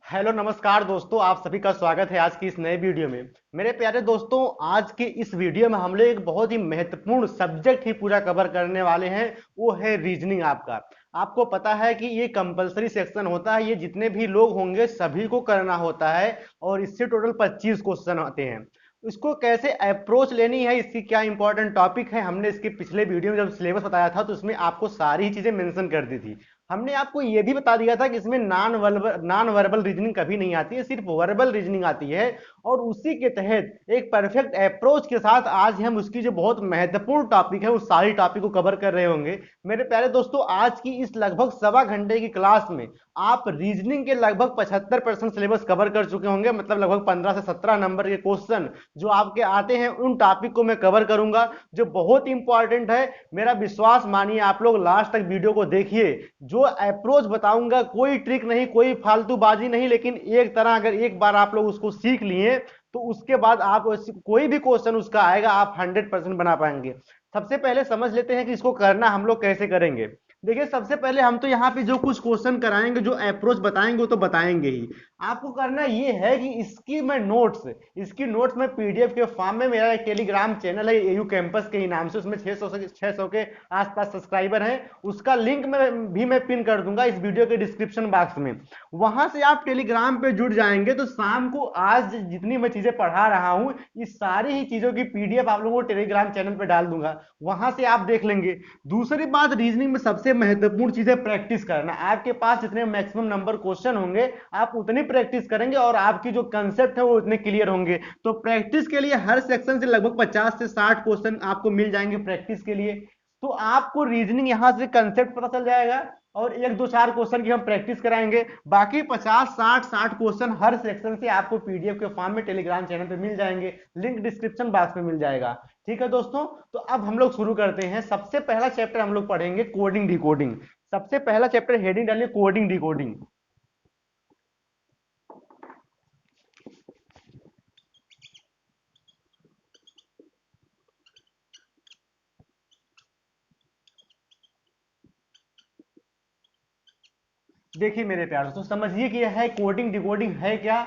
Hello नमस्कार दोस्तों, आप सभी का स्वागत है आज की इस नए वीडियो में। मेरे प्यारे दोस्तों, आज के इस वीडियो में हम लोग एक बहुत ही महत्वपूर्ण सब्जेक्ट ही पूरा कवर करने वाले हैं। वो है रीजनिंग। आपको पता है कि ये कंपलसरी सेक्शन होता है, ये जितने भी लोग होंगे सभी को करना होता है और इससे टोटल 25 क्वेश्चन आते हैं। इसको कैसे अप्रोच लेनी है, इसकी क्या इंपॉर्टेंट टॉपिक है, हमने इसके पिछले वीडियो में जब सिलेबस बताया था तो उसमें आपको सारी चीजें मेंशन कर दी थी। हमने आपको यह भी बता दिया था कि इसमें नॉन वर्बल रीजनिंग कभी नहीं आती है, सिर्फ वर्बल रीजनिंग आती है। और उसी के तहत एक परफेक्ट अप्रोच के साथ आज हम उसकी जो बहुत महत्वपूर्ण टॉपिक है उस सारी टॉपिक को कवर कर रहे होंगे। मेरे प्यारे दोस्तों, आज की इस लगभग सवा घंटे की क्लास में आप रीजनिंग के लगभग 75% सिलेबस कवर कर चुके होंगे, मतलब लगभग 15 से 17 नंबर के क्वेश्चन जो आपके आते हैं उन टॉपिक को मैं कवर करूंगा, जो बहुत इंपॉर्टेंट है। मेरा विश्वास मानिए, आप लोग लास्ट तक वीडियो को देखिए। जो अप्रोच बताऊंगा कोई ट्रिक नहीं, कोई फालतू बाजी नहीं, लेकिन एक तरह अगर एक बार आप लोग उसको सीख लिए तो उसके बाद आप कोई भी क्वेश्चन उसका आएगा आप 100% बना पाएंगे। सबसे पहले समझ लेते हैं कि इसको करना हम लोग कैसे करेंगे। देखिए, सबसे पहले हम तो यहाँ पे जो कुछ क्वेश्चन कराएंगे, जो अप्रोच बताएंगे वो तो बताएंगे ही। आपको करना ये है कि इसकी नोट्स में पीडीएफ के फॉर्म में, मेरा एक टेलीग्राम चैनल है एयू कैंपस के ही नाम से, उसमें 600 के आसपास सब्सक्राइबर हैं। उसका लिंक मैं पिन कर दूंगा इस वीडियो के डिस्क्रिप्शन बॉक्स में। वहां से आप टेलीग्राम पे जुड़ जाएंगे तो शाम को आज जितनी मैं चीजें पढ़ा रहा हूं इस सारी ही चीजों की पीडीएफ आप लोगों को टेलीग्राम चैनल पे डाल दूंगा, वहां से आप देख लेंगे। दूसरी बात, रीजनिंग में सबसे महत्वपूर्ण चीज है प्रैक्टिस करना। आपके पास जितने मैक्सिमम नंबर क्वेश्चन होंगे आप उतनी प्रैक्टिस करेंगे और आपकी जो कंसेप्ट है वो उतने क्लियर होंगे। तो प्रैक्टिस के लिए हर सेक्शन से लगभग 50 से 60 क्वेश्चन आपको मिल जाएंगे प्रैक्टिस के लिए। तो आपको रीजनिंग यहां से कंसेप्ट पता चल जाएगा और एक दो चार क्वेश्चन की हम प्रैक्टिस कराएंगे। बाकी 50 60 क्वेश्चन हर सेक्शन से आपको पीडीएफ के फॉर्म में टेलीग्राम चैनल पे मिल जाएंगे, लिंक डिस्क्रिप्शन बॉक्स में मिल जाएगा। ठीक है दोस्तों, तो अब हम लोग शुरू करते हैं। सबसे पहला चैप्टर हम लोग पढ़ेंगे कोडिंग डिकोडिंग। सबसे पहला चैप्टर हेडिंग डालिए कोडिंग डिकोडिंग। देखिए मेरे प्यार दोस्तों, समझिए कि यह है कोडिंग डिकोडिंग है क्या,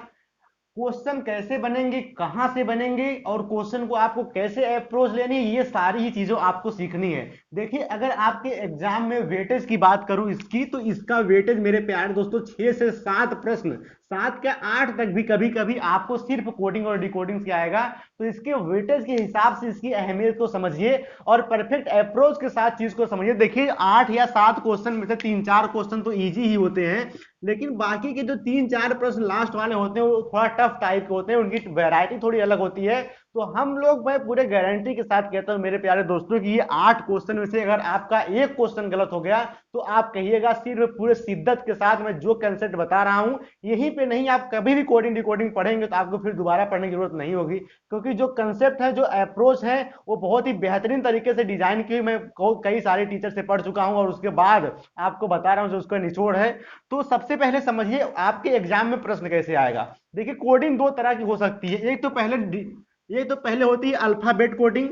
क्वेश्चन कैसे बनेंगे, कहां से बनेंगे और क्वेश्चन को आपको कैसे अप्रोच लेनी है, ये सारी ही चीजों आपको सीखनी है। देखिए, अगर आपके एग्जाम में वेटेज की बात करूं इसकी, तो इसका वेटेज मेरे प्यारे दोस्तों 6 से 7 प्रश्न, 7 के 8 तक भी कभी कभी आपको सिर्फ कोडिंग और डिकोडिंग से आएगा। तो इसके वेटेज के हिसाब से इसकी अहमियत को समझिए और परफेक्ट अप्रोच के साथ चीज को समझिए। देखिए, 8 या 7 क्वेश्चन में से 3 4 क्वेश्चन तो इजी ही होते हैं, लेकिन बाकी के जो 3 4 प्रश्न लास्ट वाले होते हैं वो थोड़ा टफ टाइप के होते हैं, उनकी वैरायटी थोड़ी अलग होती है। तो हम लोग, मैं पूरे गारंटी के साथ कहता हूं मेरे प्यारे दोस्तों कि ये 8 क्वेश्चन में से अगर आपका एक क्वेश्चन गलत हो गया तो आप कहिएगा, सिर्फ पूरे शिद्दत के साथ मैं जो कंसेप्ट बता रहा हूं यहीं पे नहीं, आप कभी भी कोडिंग डिकोडिंग पढ़ेंगे तो आपको फिर दोबारा पढ़ने की जरूरत नहीं होगी, क्योंकि जो कंसेप्ट है, जो अप्रोच है, वो बहुत ही बेहतरीन तरीके से डिजाइन की मैं कई सारे टीचर से पढ़ चुका हूं और उसके बाद आपको बता रहा हूं जो उसका निचोड़ है। तो सबसे पहले समझिए आपके एग्जाम में प्रश्न कैसे आएगा। देखिए, कोडिंग दो तरह की हो सकती है। एक तो पहले होती है अल्फाबेट कोडिंग,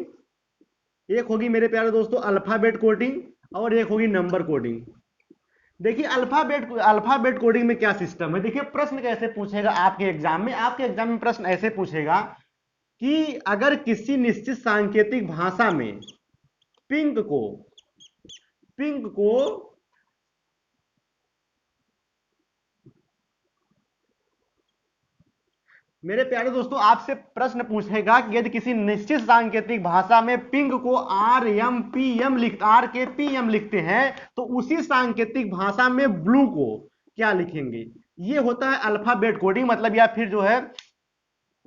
एक होगी मेरे प्यारे दोस्तों अल्फाबेट कोडिंग और एक होगी नंबर कोडिंग। देखिए, अल्फाबेट कोडिंग में क्या सिस्टम है। देखिए, प्रश्न कैसे पूछेगा आपके एग्जाम में प्रश्न ऐसे पूछेगा कि अगर किसी निश्चित सांकेतिक भाषा में पिंक को पिंक को मेरे प्यारे दोस्तों, आपसे प्रश्न पूछेगा कि यदि किसी निश्चित सांकेतिक भाषा में पिंक को आर के पी एम लिखते हैं तो उसी सांकेतिक भाषा में ब्लू को क्या लिखेंगे। ये होता है अल्फाबेट कोडिंग, मतलब या फिर जो है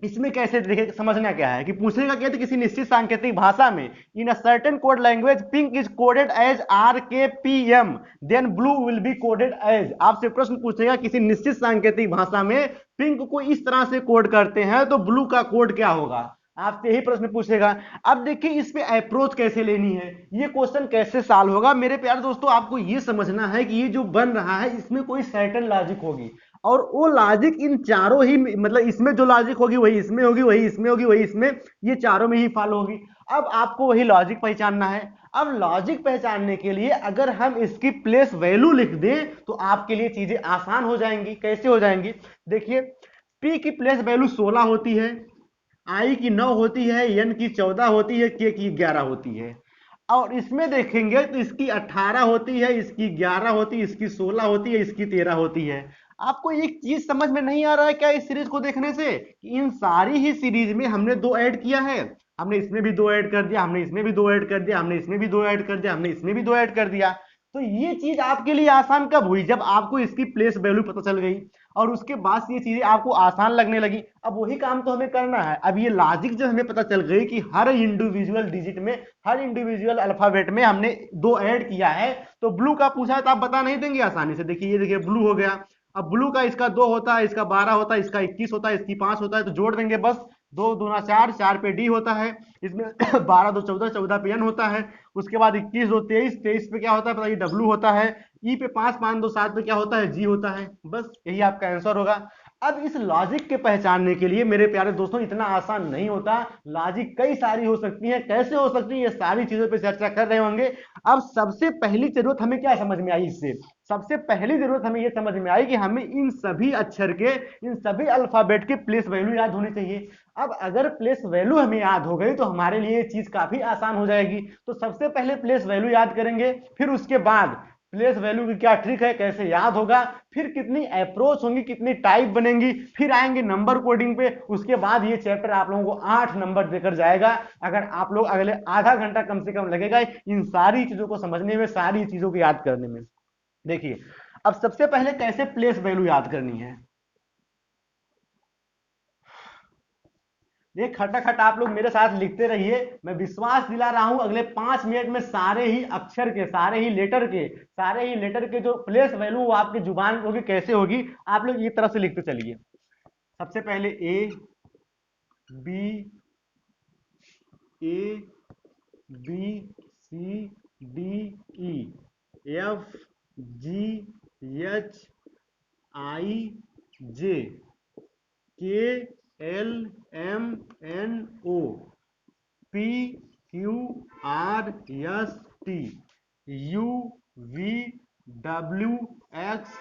इसमें कैसे देखिए, समझना क्या है कि पूछेगा कि किसी निश्चित सांकेतिक भाषा में in a certain code language pink is coded as R K P M, then blue will be coded as. आपसे प्रश्न पूछेगा किसी निश्चित सांकेतिक भाषा में पिंक को इस तरह से कोड करते हैं तो ब्लू का कोड क्या होगा। आपसे यही प्रश्न पूछेगा। अब देखिए इस पे अप्रोच कैसे लेनी है, ये क्वेश्चन कैसे सॉल्व होगा। मेरे प्यारे दोस्तों आपको ये समझना है कि ये जो बन रहा है इसमें कोई सर्टेन लॉजिक होगी, और वो लॉजिक इन चारों ही मतलब इसमें जो लॉजिक होगी वही इसमें होगी, वही इसमें होगी, वही इसमें, ये चारों में ही फॉलो होगी। अब आपको वही लॉजिक पहचानना है। अब लॉजिक पहचानने के लिए अगर हम इसकी प्लेस वैल्यू लिख दें तो आपके लिए चीजें आसान हो जाएंगी। कैसे हो जाएंगी, देखिए पी की प्लेस वैल्यू 16 होती है, आई की 9 होती है, एन की 14 होती है, के की 11 होती है। और इसमें देखेंगे तो इसकी 18 होती है, इसकी 11 होती है, इसकी 16 होती है, इसकी 13 होती है। आपको एक चीज समझ में नहीं आ रहा है क्या इस सीरीज को देखने से, कि इन सारी ही सीरीज में हमने 2 ऐड किया है। हमने इसमें भी 2 ऐड कर दिया, हमने इसमें भी 2 ऐड कर दिया, हमने इसमें भी 2 ऐड कर दिया, हमने इसमें भी 2 ऐड कर दिया। तो ये चीज आपके लिए आसान कब हुई, जब आपको इसकी प्लेस वैल्यू पता चल गई और उसके बाद ये चीजें आपको आसान लगने लगी। अब वही काम तो हमें करना है। अब ये लॉजिक जब हमें पता चल गई कि हर इंडिविजुअल डिजिट में, हर इंडिविजुअल अल्फाबेट में हमने 2 ऐड किया है, तो ब्लू का पूछा है तो आप बता नहीं देंगे आसानी से। देखिए ये देखिए ब्लू हो गया। अब ब्लू का इसका 2 होता है, इसका 12 होता है, इसका 21 होता है, इसकी 5 होता है, तो जोड़ देंगे बस। 2 दूना 4, 4 पे डी होता है, इसमें 12 2 14, 14 पे एन होता है। उसके बाद 21 2 23, 23 पे क्या होता है बताइए, डब्लू होता है। ई पे 5 5 2 7 पे क्या होता है, जी होता है। बस यही आपका आंसर होगा। अब इस लॉजिक के पहचानने के लिए मेरे प्यारे दोस्तों इतना आसान नहीं होता। लॉजिक कई सारी हो सकती है, कैसे हो सकती है, ये सारी चीजों पे चर्चा कर रहे होंगे। अब सबसे पहली जरूरत हमें क्या समझ में आई इससे, सबसे पहली जरूरत हमें ये समझ में आई कि हमें इन सभी अक्षर के, इन सभी अल्फाबेट के प्लेस वैल्यू याद होनी चाहिए। अब अगर प्लेस वैल्यू हमें याद हो गई तो हमारे लिए ये चीज काफी आसान हो जाएगी। तो सबसे पहले प्लेस वैल्यू याद करेंगे, फिर उसके बाद प्लेस वैल्यू की क्या ट्रिक है, कैसे याद होगा, फिर कितनी अप्रोच होंगी, कितनी टाइप बनेंगी, फिर आएंगे नंबर कोडिंग पे। उसके बाद ये चैप्टर आप लोगों को 8 नंबर देकर जाएगा। अगर आप लोग अगले आधा घंटा कम से कम लगेगा इन सारी चीजों को समझने में, सारी चीजों को याद करने में। देखिए अब सबसे पहले कैसे प्लेस वैल्यू याद करनी है, ये खटाखट आप लोग मेरे साथ लिखते रहिए। मैं विश्वास दिला रहा हूं अगले 5 मिनट में सारे ही अक्षर के, सारे ही लेटर के, सारे ही लेटर के जो प्लेस वैल्यू वो आपकी जुबान होगी, कैसे होगी, आप लोग ये तरह से लिखते चलिए। सबसे पहले A B, A B C D E, F G H I J, K L M N O, P Q R S T, U V W X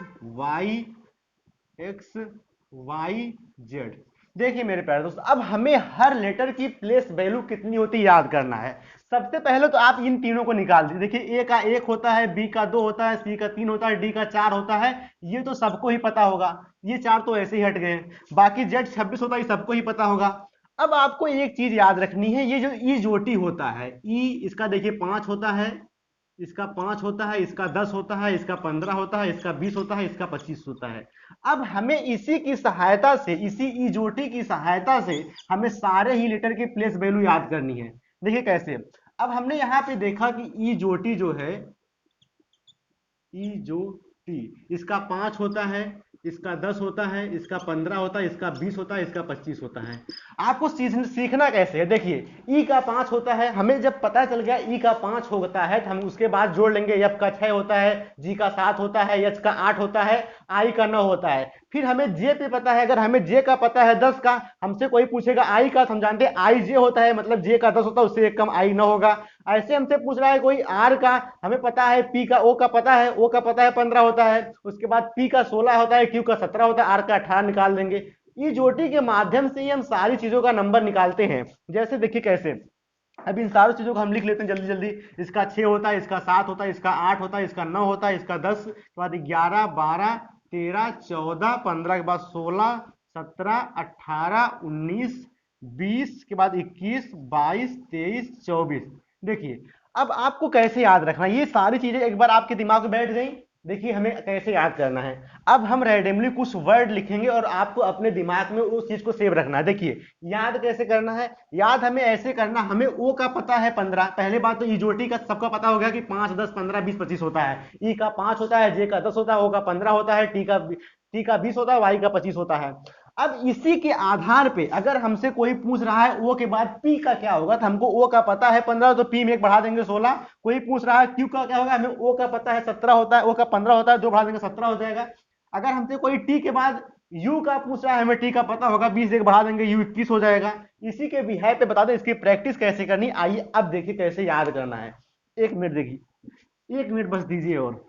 Y Z. देखिए मेरे प्यारे दोस्त, अब हमें हर लेटर की प्लेस वैल्यू कितनी होती है याद करना है। सबसे पहले तो आप इन तीनों को निकाल दीजिए। देखिए ए का 1 होता है, बी का 2 होता है, सी का 3 होता है, डी का 4 होता है। ये तो सबको ही पता होगा, ये 4 तो ऐसे ही हट गए। बाकी जेड 26 होता है, सबको ही पता होगा। अब आपको एक चीज याद रखनी है, ये जो ई जोटी होता है, ई इसका देखिए 5 होता है, इसका 5 होता है, इसका 10 होता है, इसका 15 होता है, इसका 20 होता है, इसका 25 होता है। अब हमें इसी की सहायता से, इसी ईजोटी की सहायता से हमें सारे ही लेटर की प्लेस वैल्यू याद करनी है। देखिए कैसे, अब हमने यहां पे देखा कि ईजोटी जो है, ईजोटी इसका 5 होता है, इसका 10 होता है, इसका 15 होता है, इसका 20 होता है, इसका 25 होता है। आपको सीखना कैसे है, देखिए ई का 5 होता है, हमें जब पता चल गया ई का 5 होता है तो हम उसके बाद जोड़ लेंगे। एफ का 6 होता है, जी का 7 होता है, एच का 8 होता है, आई का 9 होता है। फिर हमें जे पे पता है, अगर हमें जे का पता है 10 का, हमसे कोई पूछेगा आई का, हम जानते हैं आई जे होता है, मतलब जे का 10 होता है, उससे एक कम आई 9 होगा। ऐसे हमसे पूछ रहा है कोई आर का, हमें पता है पी का, ओ का पता है, ओ का पता है 15 होता है, उसके बाद पी का 16 होता है, क्यू का 17 होता है, आर का 18 निकाल देंगे। ये जोटी के माध्यम से ही हम सारी चीजों का नंबर निकालते हैं। जैसे देखिए कैसे, अब इन सारी चीजों को हम लिख लेते हैं जल्दी जल्दी। इसका 6 होता है, इसका 7 होता है, इसका 8 होता है, इसका 9 होता है, इसका 10 के बाद 11 12 13 14 15 के बाद 16 17 18 19 20 के बाद 21 22 23 24। देखिए अब आपको कैसे याद रखना, ये सारी चीजें एक बार आपके दिमाग में बैठ गई। देखिए हमें कैसे याद करना है। अब हम रैंडमली कुछ वर्ड लिखेंगे और आपको अपने दिमाग में उस चीज को सेव रखना है। देखिए याद कैसे करना है, याद हमें ऐसे करना, हमें ओ का पता है 15। पहले बात तो ईजोटी का सबका पता हो गया कि 5 10 15 20 25 होता है। ई का 5 होता है, जे का 10 होता है, ओ का 15 होता है, टी का 20 होता है, वाई का 25 होता है। अब इसी के आधार पे अगर हमसे कोई पूछ रहा है ओ के बाद पी का क्या होगा, तो हमको ओ का पता है 15, तो पी में एक बढ़ा देंगे 16। कोई पूछ रहा है क्यू का क्या होगा, हमें ओ का पता है 17 होता है, ओ का 15 होता है, 2 बढ़ा देंगे 17 हो जाएगा। अगर हमसे कोई टी के बाद यू का पूछ रहा है, हमें टी का पता होगा 20, एक बढ़ा देंगे यू 21 हो जाएगा। इसी के बिहार पे बता दें इसकी प्रैक्टिस कैसे करनी। आइए अब देखिए कैसे याद करना है। 1 मिनट देखिए, 1 मिनट बस दीजिए। और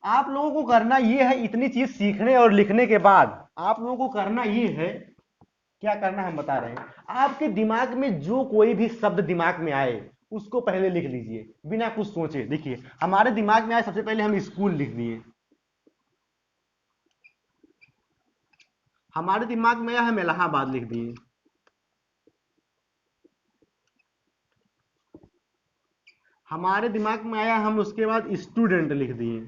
आप लोगों को करना ये है, इतनी चीज सीखने और लिखने के बाद आप लोगों को करना ये है, क्या करना हम बता रहे हैं। आपके दिमाग में जो कोई भी शब्द दिमाग में आए उसको पहले लिख लीजिए बिना कुछ सोचे। देखिए हमारे दिमाग में आए, सबसे पहले हम स्कूल लिख दिए, हमारे दिमाग में आया हम इलाहाबाद लिख दिए, हमारे दिमाग में आया हम उसके बाद स्टूडेंट लिख दिए।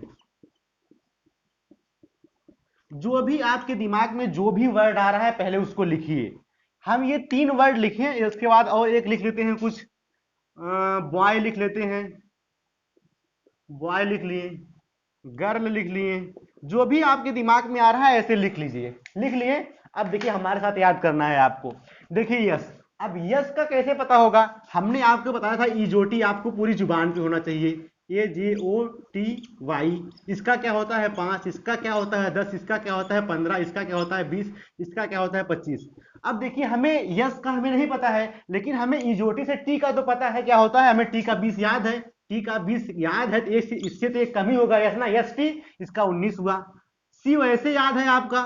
जो भी आपके दिमाग में जो भी वर्ड आ रहा है पहले उसको लिखिए। हम ये 3 वर्ड लिखे, इसके बाद और एक लिख लेते हैं कुछ, बॉय लिख लेते हैं, बॉय लिख लिए, गर्ल लिख लिए। जो भी आपके दिमाग में आ रहा है ऐसे लिख लीजिए। लिख लिए। अब देखिए हमारे साथ याद करना है आपको। देखिए यस, अब यस का कैसे पता होगा। हमने आपको बताया था ईजोटी आपको पूरी जुबान पे होना चाहिए, AJOTY। इसका क्या होता है 5, इसका क्या होता है 10, इसका क्या होता है 15, इसका क्या होता है 20, इसका क्या होता है 25। अब देखिए हमें यस का हमें नहीं पता है, लेकिन हमें ईजोटी से टी का तो पता है क्या होता है, हमें टी का 20 याद है। टी का 20 याद है तो इससे तो एक कम ही होगा यस ना, यस टी, इसका 19 हुआ। सी वैसे याद है आपका,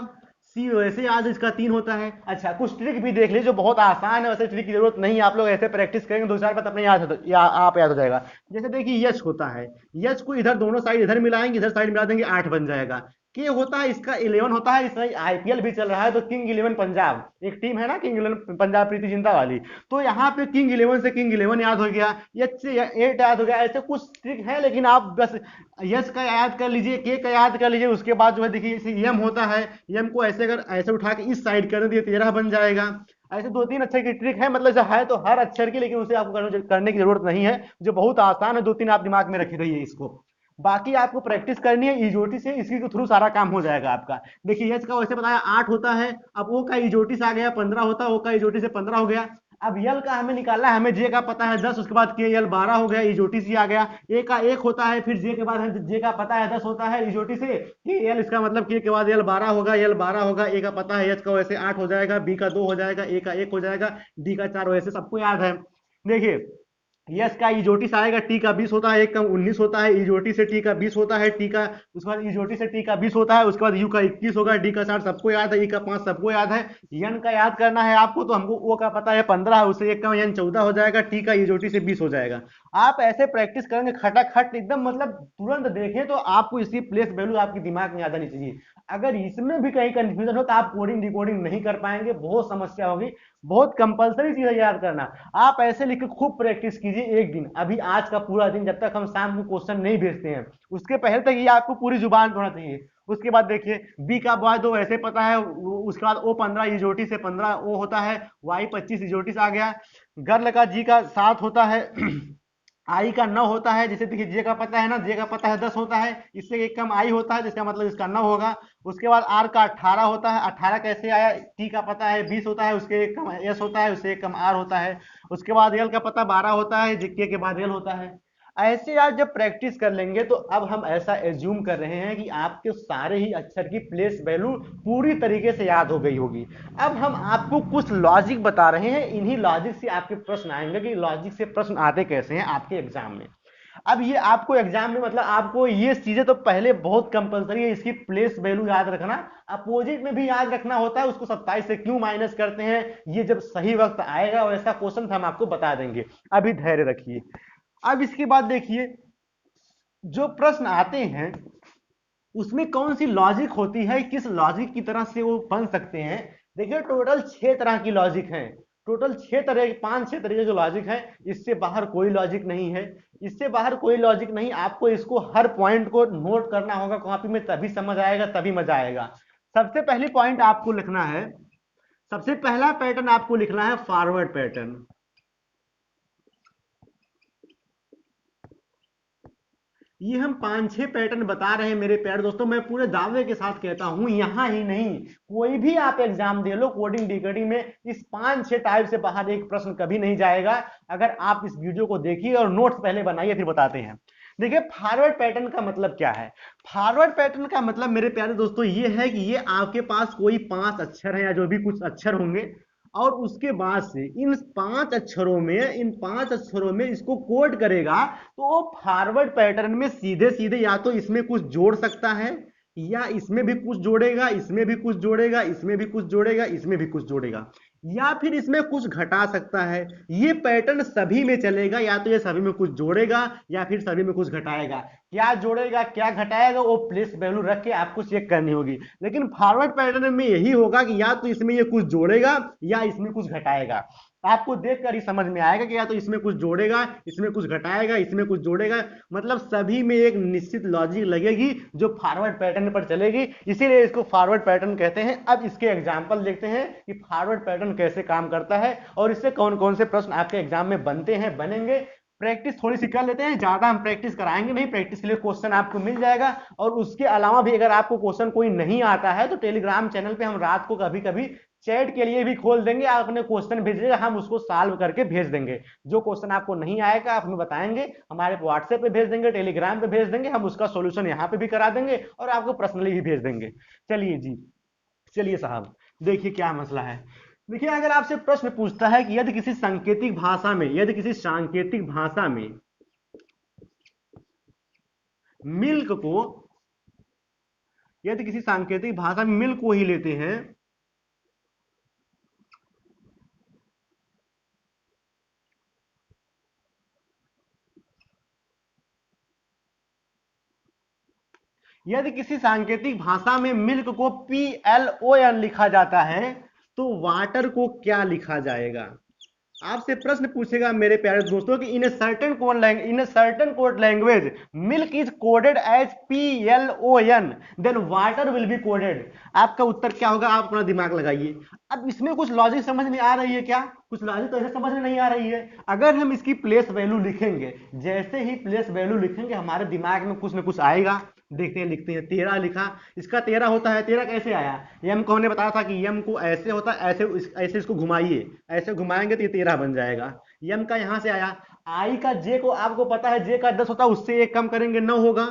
सी वैसे याद इसका 3 होता है। अच्छा कुछ ट्रिक भी देख लीजिए जो बहुत आसान है, वैसे ट्रिक की जरूरत नहीं है, आप लोग ऐसे प्रैक्टिस करेंगे 2-4 बार अपने याद आप याद हो जाएगा। जैसे देखिए यच होता है, यच को इधर दोनों साइड इधर मिलाएंगे, इधर साइड मिला देंगे 8 बन जाएगा। के होता है इसका 11 होता है, इसमें आईपीएल भी चल रहा है तो किंग 11 पंजाब एक टीम है ना, किंग 11 पंजाब प्रीति जिंटा वाली। तो यहाँ पे किंग 11 से किंग 11 याद हो गया, एच से 8 याद हो गया। ऐसे कुछ ट्रिक है, लेकिन आप बस यस का याद कर लीजिए, के का याद कर लीजिए। उसके बाद जो है देखिए जैसे यम होता है, यम को ऐसे अगर ऐसे उठा के इस साइड कर दिए 13 बन जाएगा। ऐसे 2-3 अक्षर की ट्रिक है, मतलब जो है तो हर अक्षर की, लेकिन उसे आपको करने की जरूरत नहीं है, जो बहुत आसान है। 2-3 आप दिमाग में रखे रहिए इसको। बाकी आपको प्रैक्टिस करनी है इजोटी से, इसी के थ्रू सारा काम हो जाएगा आपका। देखिए एच का वैसे बताया 8 होता है, अब ओ का इजोटी से आ गया 15 होता है, ओ का इजोटी से 15 हो गया। अब यल का हमें निकालना है, हमें जे का पता है 10, उसके बाद के यल 12 हो गया, इजोटी से आ गया। ए का 1 होता है, फिर जे के बाद जे का पता है 10 होता है इजोटी से, के यल इसका मतलब के बाद यल 12 होगा, यल 12 होगा। ए का पता है एच का वैसे 8 हो जाएगा, बी का 2 हो जाएगा, ए का 1 हो जाएगा, डी का 4, वैसे सबको याद है। देखिए यस का इजोटी से आएगा, टी का 20 होता है, एक का 19 होता है, इजोटी से टी का 20 होता है, टी का उसके बाद इजोटी से टी का 20 होता है, उसके बाद यू का 21 होगा, डी का 60 सबको याद है, ई का 5 सबको याद है। यन का याद करना है आपको, तो हमको ओ का पता है 15 है, उससे एक का यन 14 हो जाएगा, टी का इजोटी से 20 हो जाएगा। आप ऐसे प्रैक्टिस करेंगे खटाखट एकदम, मतलब तुरंत देखें तो आपको इसकी प्लेस वैल्यू आपके दिमाग में आ जानी चाहिए। अगर इसमें भी कहीं कंफ्यूजन हो तो आप कोडिंग डिकोडिंग नहीं कर पाएंगे, बहुत समस्या होगी। बहुत कंपलसरी चीज है याद करना। आप ऐसे लिख के खूब प्रैक्टिस कीजिए एक दिन, अभी आज का पूरा दिन, जब तक हम शाम को क्वेश्चन नहीं भेजते हैं उसके पहले तक ये आपको पूरी जुबान पे होना चाहिए। उसके बाद देखिए बी का बॉय दो वैसे पता है, उसके बाद ओ 15 इजोटी से 15 ओ होता है, वाई 25 इजोटी से आ गया। गर्ल का जी का 7 होता है, आई का 9 होता है, जैसे देखिए जे का पता है ना, जे का पता है 10 होता है, इससे एक कम आई होता है, जिसका मतलब इसका 9 होगा। उसके बाद आर का 18 होता है, 18 कैसे आया, टी का पता है 20 होता है, उसके एक कम एस होता है, उससे एक कम आर होता है। उसके बाद एल का पता 12 होता है, जिक्के के बाद एल होता है। ऐसे आज जब प्रैक्टिस कर लेंगे तो अब हम ऐसा एज्यूम कर रहे हैं कि आपके सारे ही अक्षर की प्लेस वैल्यू पूरी तरीके से याद हो गई होगी। अब हम आपको कुछ लॉजिक बता रहे हैं, इन्हीं लॉजिक से आपके प्रश्न आएंगे कि लॉजिक से प्रश्न आते कैसे हैं आपके एग्जाम में। अब ये आपको एग्जाम में, मतलब आपको ये चीजें तो पहले बहुत कंपलसरी है, इसकी प्लेस वैल्यू याद रखना। अपोजिट में भी याद रखना होता है, उसको 27 से क्यों माइनस करते हैं, ये जब सही वक्त आएगा वैसा क्वेश्चन हम आपको बता देंगे। अभी धैर्य रखिए। अब इसके बाद देखिए जो प्रश्न आते हैं उसमें कौन सी लॉजिक होती है, किस लॉजिक की तरह से वो बन सकते हैं। देखिए टोटल 6 तरह की लॉजिक हैं, टोटल 6 तरह, 5-6 तरह के जो लॉजिक है, इससे बाहर कोई लॉजिक नहीं है। इससे बाहर कोई लॉजिक नहीं, आपको इसको हर पॉइंट को नोट करना होगा कॉपी में, तभी समझ आएगा, तभी मजा आएगा। सबसे पहली पॉइंट आपको लिखना है, सबसे पहला पैटर्न आपको लिखना है फॉरवर्ड पैटर्न। ये हम 5-6 पैटर्न बता रहे हैं मेरे प्यारे दोस्तों। मैं पूरे दावे के साथ कहता हूं, यहाँ ही नहीं, कोई भी आप एग्जाम दे लो कोडिंग डिकोडिंग में, इस 5-6 टाइप से बाहर एक प्रश्न कभी नहीं जाएगा। अगर आप इस वीडियो को देखिए और नोट्स पहले बनाइए फिर बताते हैं। देखिए फॉरवर्ड पैटर्न का मतलब क्या है। फॉरवर्ड पैटर्न का मतलब मेरे प्यारे दोस्तों ये है कि ये आपके पास कोई 5 अक्षर है या जो भी कुछ अक्षर होंगे, और उसके बाद से इन 5 अक्षरों में इसको कोड करेगा, तो वो फॉरवर्ड पैटर्न में सीधे सीधे या तो इसमें कुछ जोड़ सकता है, या इसमें भी कुछ जोड़ेगा, इसमें भी कुछ जोड़ेगा, इसमें भी कुछ जोड़ेगा, इसमें भी कुछ जोड़ेगा, या फिर इसमें कुछ घटा सकता है। ये पैटर्न सभी में चलेगा, या तो ये सभी में कुछ जोड़ेगा या फिर सभी में कुछ घटाएगा। क्या जोड़ेगा क्या घटाएगा वो प्लेस वैल्यू रख के आपको चेक करनी होगी। लेकिन फॉरवर्ड पैटर्न में यही होगा कि या तो इसमें ये कुछ जोड़ेगा या इसमें कुछ घटाएगा। आपको देखकर ही समझ में आएगा कि या तो इसमें कुछ जोड़ेगा, इसमें कुछ घटाएगा, इसमें कुछ जोड़ेगा, मतलब सभी में एक निश्चित लॉजिक लगेगी जो फॉरवर्ड पैटर्न पर चलेगी, इसीलिए इसको फॉरवर्ड पैटर्न कहते हैं। अब इसके एग्जांपल देखते हैं कि फॉरवर्ड पैटर्न कैसे काम करता है और इससे कौन कौन से प्रश्न आपके एग्जाम में बनते हैं, बनेंगे। प्रैक्टिस थोड़ी सी कर लेते हैं, ज्यादा हम प्रैक्टिस कराएंगे नहीं, प्रैक्टिस के लिए क्वेश्चन आपको मिल जाएगा। और उसके अलावा भी अगर आपको क्वेश्चन कोई नहीं आता है तो टेलीग्राम चैनल पे हम रात को कभी कभी चैट के लिए भी खोल देंगे, आप अपने क्वेश्चन भेजिएगा, हम उसको सॉल्व करके भेज देंगे। जो क्वेश्चन आपको नहीं आएगा आप हमें बताएंगे, हमारे व्हाट्सएप पे भेज देंगे, टेलीग्राम पे भेज देंगे, हम उसका सॉल्यूशन यहाँ पे भी करा देंगे और आपको पर्सनली भी भेज देंगे। चलिए जी, चलिए साहब, देखिए क्या मसला है। देखिए अगर आपसे प्रश्न पूछता है कि यदि किसी सांकेतिक भाषा में मिल्क को, यदि किसी सांकेतिक भाषा में मिल्क को ही लेते हैं, यदि किसी सांकेतिक भाषा में मिल्क को PLON लिखा जाता है तो वाटर को क्या लिखा जाएगा। आपसे प्रश्न पूछेगा मेरे प्यारे दोस्तों कि in a certain code language milk is coded as PLON, then water will be coded. आपका उत्तर क्या होगा, आप अपना दिमाग लगाइए। अब इसमें कुछ लॉजिक समझ में आ रही है क्या, कुछ लॉजिक तो ऐसे समझ में नहीं आ रही है। अगर हम इसकी प्लेस वैल्यू लिखेंगे, जैसे ही प्लेस वैल्यू लिखेंगे हमारे दिमाग में कुछ ना कुछ आएगा। देखते हैं, लिखते हैं। 13 लिखा, इसका 13 होता है। 13 कैसे आया, यम को हमने बताया था कि यम को ऐसे होता है, ऐसे इसको घुमाइए, ऐसे घुमाएंगे तो ये 13 बन जाएगा। यम का यहां से आया। आई का जे को आपको पता है, जे का 10 होता है, उससे एक कम करेंगे 9 होगा।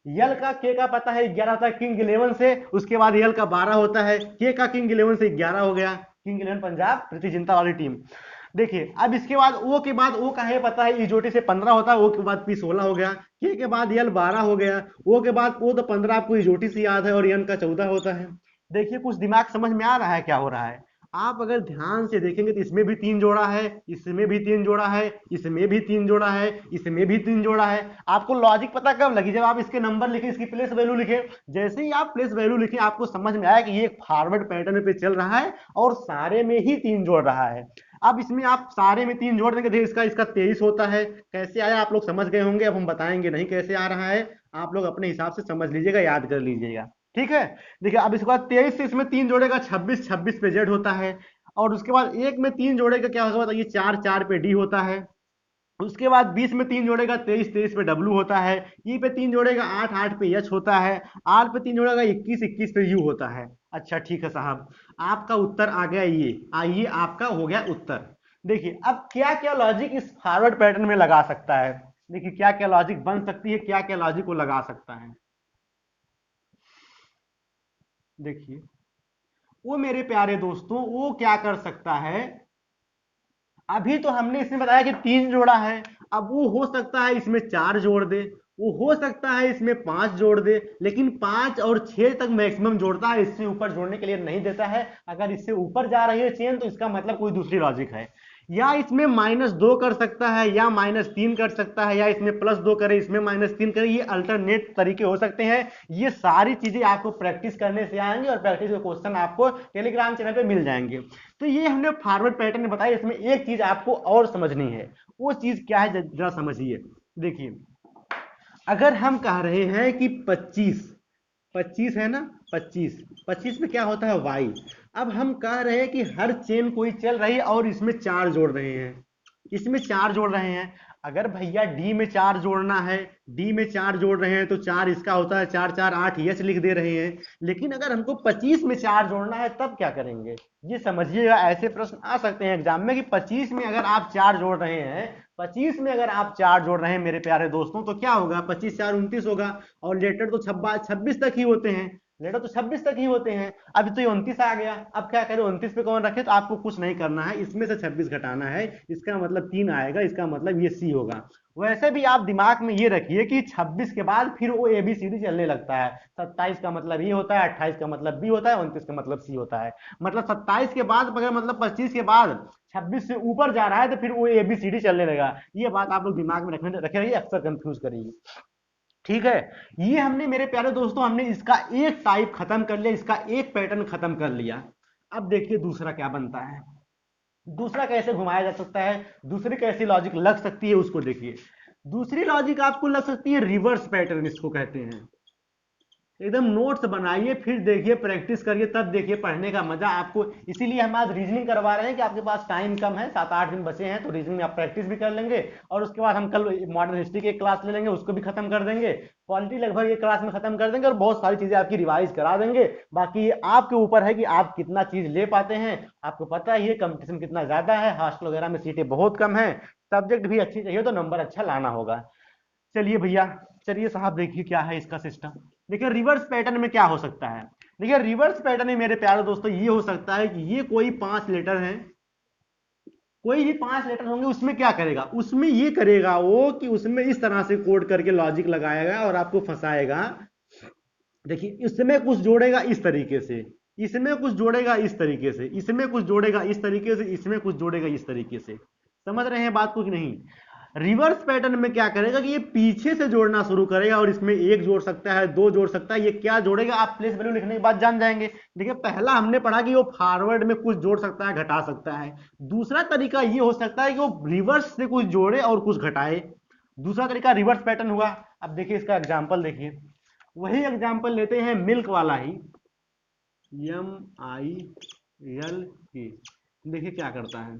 यल का के का पता है 11 होता है किंग 11 से, उसके बाद यल का 12 होता है, के का किंग 11 से 11 हो गया। किंग 11 पंजाब प्रीति जिंटा वाली टीम। देखिए अब इसके बाद ओ के बाद ओ का है पता है इजोटी से 15 होता है, ओ के बाद पी 16 हो गया, के बाद यल 12 हो गया, ओ के बाद ओ तो 15 आपको इजोटी से याद है और यन का 14 होता है। देखिए कुछ दिमाग समझ में आ रहा है क्या हो रहा है। आप अगर ध्यान से देखेंगे तो इसमें भी 3 जोड़ा है, इसमें भी 3 जोड़ा है, इसमें भी 3 जोड़ा है, इसमें भी 3 जोड़ा है। आपको लॉजिक पता कब लगी, जब आप इसके नंबर लिखे, इसकी प्लेस वैल्यू लिखे। जैसे ही आप प्लेस वैल्यू लिखे आपको समझ में आया कि ये एक फॉरवर्ड पैटर्न पे चल रहा है और सारे में ही 3 जोड़ रहा है। अब इसमें आप सारे में 3 जोड़ देंगे, इसका इसका 23 होता है। कैसे आया आप लोग समझ गए होंगे, अब हम बताएंगे नहीं कैसे आ रहा है, आप लोग अपने हिसाब से समझ लीजिएगा, याद कर लीजिएगा, ठीक है। देखिए अब इसके बाद 23 से इसमें 3 जोड़ेगा 26, 26 पे जेड होता है। और उसके बाद एक में 3 जोड़ेगा क्या होगा बताइए, 4, 4 पे डी होता है। उसके बाद 20 में 3 जोड़ेगा 23, 23 पे डब्लू होता है। ई पे 3 जोड़ेगा 8, 8 पे एच होता है। आर पे 3 जोड़ेगा 21, 21 पे यू होता है। अच्छा ठीक है साहब, आपका उत्तर आ गया ये, आइए आपका हो गया उत्तर। देखिए अब क्या क्या लॉजिक इस फॉरवर्ड पैटर्न में लगा सकता है। देखिए क्या क्या लॉजिक बन सकती है, क्या क्या लॉजिक को लगा सकता है। देखिए वो मेरे प्यारे दोस्तों वो क्या कर सकता है, अभी तो हमने इसमें बताया कि 3 जोड़ा है। अब वो हो सकता है इसमें 4 जोड़ दे, वो हो सकता है इसमें 5 जोड़ दे, लेकिन 5 और 6 तक मैक्सिमम जोड़ता है, इससे ऊपर जोड़ने के लिए नहीं देता है। अगर इससे ऊपर जा रही है चेन तो इसका मतलब कोई दूसरी लॉजिक है। या इसमें -2 कर सकता है, या -3 कर सकता है, या इसमें +2 करे, इसमें -3 करे, ये अल्टरनेट तरीके हो सकते हैं। ये सारी चीजें आपको प्रैक्टिस करने से आएंगे और प्रैक्टिस के क्वेश्चन आपको टेलीग्राम चैनल पे मिल जाएंगे। तो ये हमने फॉरवर्ड पैटर्न बताया। इसमें एक चीज आपको और समझनी है, वो चीज क्या है जरा समझिए। देखिए अगर हम कह रहे हैं कि 25, 25 है ना, 25, 25 में क्या होता है वाई। अब हम कह रहे हैं कि हर चेन कोई चल रही है और इसमें 4 जोड़ रहे हैं, इसमें 4 जोड़ रहे हैं। अगर भैया डी में 4 जोड़ना है, डी में 4 जोड़ रहे हैं तो 4 इसका होता है, 4 4 8 एच लिख दे रहे हैं। लेकिन अगर हमको 25 में 4 जोड़ना है तब क्या करेंगे, ये समझिएगा। ऐसे प्रश्न आ सकते हैं एग्जाम में कि 25 में अगर आप 4 जोड़ रहे हैं, 25 में अगर आप 4 जोड़ रहे हैं मेरे प्यारे दोस्तों, तो क्या होगा, 25 4 29 होगा। और लेटर तो 26 तक ही होते हैं, लेटर तो 26 तक ही होते हैं। अभी तो ये 29 आ गया, अब क्या करें, 29 पे कौन रखे, तो आपको कुछ नहीं करना है, इसमें से 26 घटाना है, इसका मतलब 3 आएगा, इसका मतलब ये सी होगा। वैसे भी आप दिमाग में ये रखिए कि 26 के बाद फिर वो एबीसीडी चलने लगता है। 27 का मतलब ये होता है, 28 का मतलब बी होता है, 29 का मतलब सी होता है। मतलब 27 के बाद अगर मतलब 25 के बाद 26 से ऊपर जा रहा है तो फिर वो एबीसीडी चलने लगा। ये बात आप लोग दिमाग में रखे रहिए, अक्सर कंफ्यूज करिए। ठीक है, ये हमने मेरे प्यारे दोस्तों, हमने इसका एक टाइप खत्म कर लिया, इसका एक पैटर्न खत्म कर लिया। अब देखिए दूसरा क्या बनता है, दूसरा कैसे घुमाया जा सकता है, दूसरी कैसी लॉजिक लग सकती है उसको देखिए। दूसरी लॉजिक आपको लग सकती है रिवर्स पैटर्न, इसको कहते हैं। एकदम नोट्स बनाइए, फिर देखिए, प्रैक्टिस करिए, तब देखिए पढ़ने का मजा आपको। इसीलिए हम आज रीजनिंग करवा रहे हैं कि आपके पास टाइम कम है, 7 8 दिन बचे हैं, तो रीजनिंग में आप प्रैक्टिस भी कर लेंगे। और उसके बाद हम कल मॉडर्न हिस्ट्री की एक क्लास ले लेंगे, उसको भी खत्म कर देंगे। पॉलिटी लगभग एक क्लास में खत्म कर देंगे और बहुत सारी चीजें आपकी रिवाइज करा देंगे। बाकी आपके ऊपर है कि आप कितना चीज ले पाते हैं। आपको पता ही है कंपटीशन कितना ज्यादा है, हॉस्टल वगैरह में सीटें बहुत कम है, सब्जेक्ट भी अच्छी चाहिए तो नंबर अच्छा लाना होगा। चलिए भैया, चलिए साहब, देखिए क्या है इसका सिस्टम। देखिए रिवर्स पैटर्न में क्या हो सकता है। देखिए रिवर्स पैटर्न में मेरे प्यारे दोस्तों ये हो सकता है कि ये कोई 5 लेटर हैं, कोई भी 5 लेटर होंगे, उसमें क्या करेगा, उसमें ये करेगा वो कि उसमें इस तरह से कोड करके लॉजिक लगाएगा और आपको फंसाएगा। देखिए इसमें कुछ जोड़ेगा इस तरीके से, इसमें कुछ जोड़ेगा इस तरीके से, इसमें कुछ जोड़ेगा इस तरीके से, इसमें कुछ जोड़ेगा इस तरीके से। समझ रहे हैं बात को कि नहीं। रिवर्स पैटर्न में क्या करेगा कि ये पीछे से जोड़ना शुरू करेगा और इसमें 1 जोड़ सकता है, 2 जोड़ सकता है। ये क्या जोड़ेगा आप प्लेस वैल्यू लिखने के बाद जान जाएंगे। देखिए पहला हमने पढ़ा कि वो फॉरवर्ड में कुछ जोड़ सकता है, घटा सकता है। दूसरा तरीका ये हो सकता है कि वो रिवर्स से कुछ जोड़े और कुछ घटाए। दूसरा तरीका रिवर्स पैटर्न हुआ। अब देखिए इसका एग्जाम्पल देखिए, वही एग्जाम्पल लेते हैं मिल्क वाला ही, MILK। देखिए क्या करता है,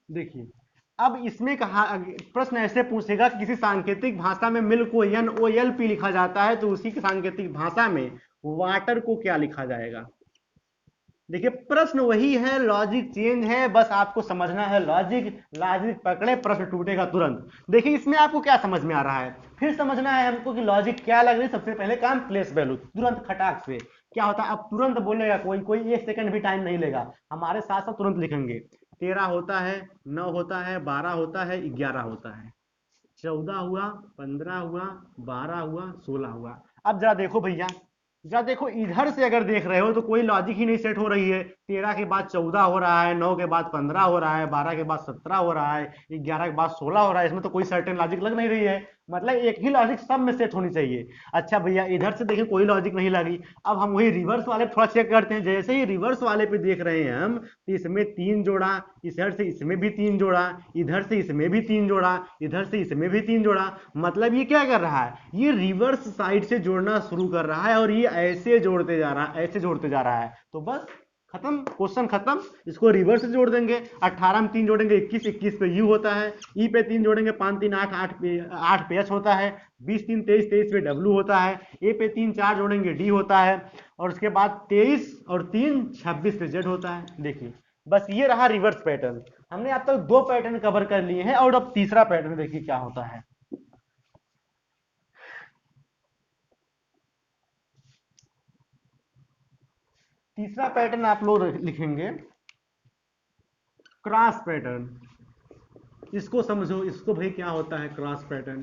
देखिए अब इसमें कहा, प्रश्न ऐसे पूछेगा किसी सांकेतिक भाषा में मिल्क को NOLP लिखा जाता है, तो उसी की सांकेतिक भाषा में वाटर को क्या लिखा जाएगा। देखिए प्रश्न वही है, लॉजिक चेंज है, बस आपको समझना है लॉजिक। लॉजिक पकड़े प्रश्न टूटेगा तुरंत। देखिए इसमें आपको क्या समझ में आ रहा है, फिर समझना है हमको कि लॉजिक क्या लग रही है। सबसे पहले काम प्लेस वैल्यू, तुरंत खटाक से क्या होता है, अब तुरंत बोलेगा, कोई कोई 1 सेकंड भी टाइम नहीं लेगा, हमारे साथ साथ तुरंत लिखेंगे। 13 होता है, 9 होता है, 12 होता है, 11 होता है, 14 हुआ, 15 हुआ, 12 हुआ, 16 हुआ। अब जरा देखो भैया, जरा देखो इधर से अगर देख रहे हो तो कोई लॉजिक ही नहीं सेट हो रही है। 13 के बाद 14 हो रहा है, 9 के बाद 15 हो रहा है, 12 के बाद 17 हो रहा है, 11 के बाद 16 हो रहा है, इसमें तो कोई सर्टेन लॉजिक लग नहीं रही है। मतलब एक ही लॉजिक सब में सेट होनी चाहिए। अच्छा भैया इधर से देखिए कोई लॉजिक नहीं लगी। अब हम वही रिवर्स वाले थोड़ा चेक करते हैं। जैसे ही रिवर्स वाले पे देख रहे हैं हम, तो इसमें 3 जोड़ा, इधर से इसमें भी 3 जोड़ा, इधर से इसमें भी 3 जोड़ा, इधर से इसमें भी 3 जोड़ा। मतलब ये क्या कर रहा है, ये रिवर्स साइड से जोड़ना शुरू कर रहा है और ये ऐसे जोड़ते जा रहा है, ऐसे जोड़ते जा रहा है। तो बस खत्म, क्वेश्चन खत्म। इसको रिवर्स से जोड़ देंगे। 18 में 3 जोड़ेंगे 21, 21 पे यू होता है, ई पे 3 जोड़ेंगे 5 3 8, 8 पे एच होता है, 20 3 23, 23 पे डब्ल्यू होता है, ए पे 3 4 जोड़ेंगे डी होता है, और उसके बाद 23 और 3 26 पे जेड होता है। देखिए बस ये रहा रिवर्स पैटर्न। हमने अब तक 2 पैटर्न कवर कर लिए हैं और अब तीसरा पैटर्न देखिए क्या होता है। तीसरा पैटर्न आप लोग लिखेंगे क्रॉस पैटर्न। इसको समझो, इसको भाई क्या होता है क्रॉस पैटर्न।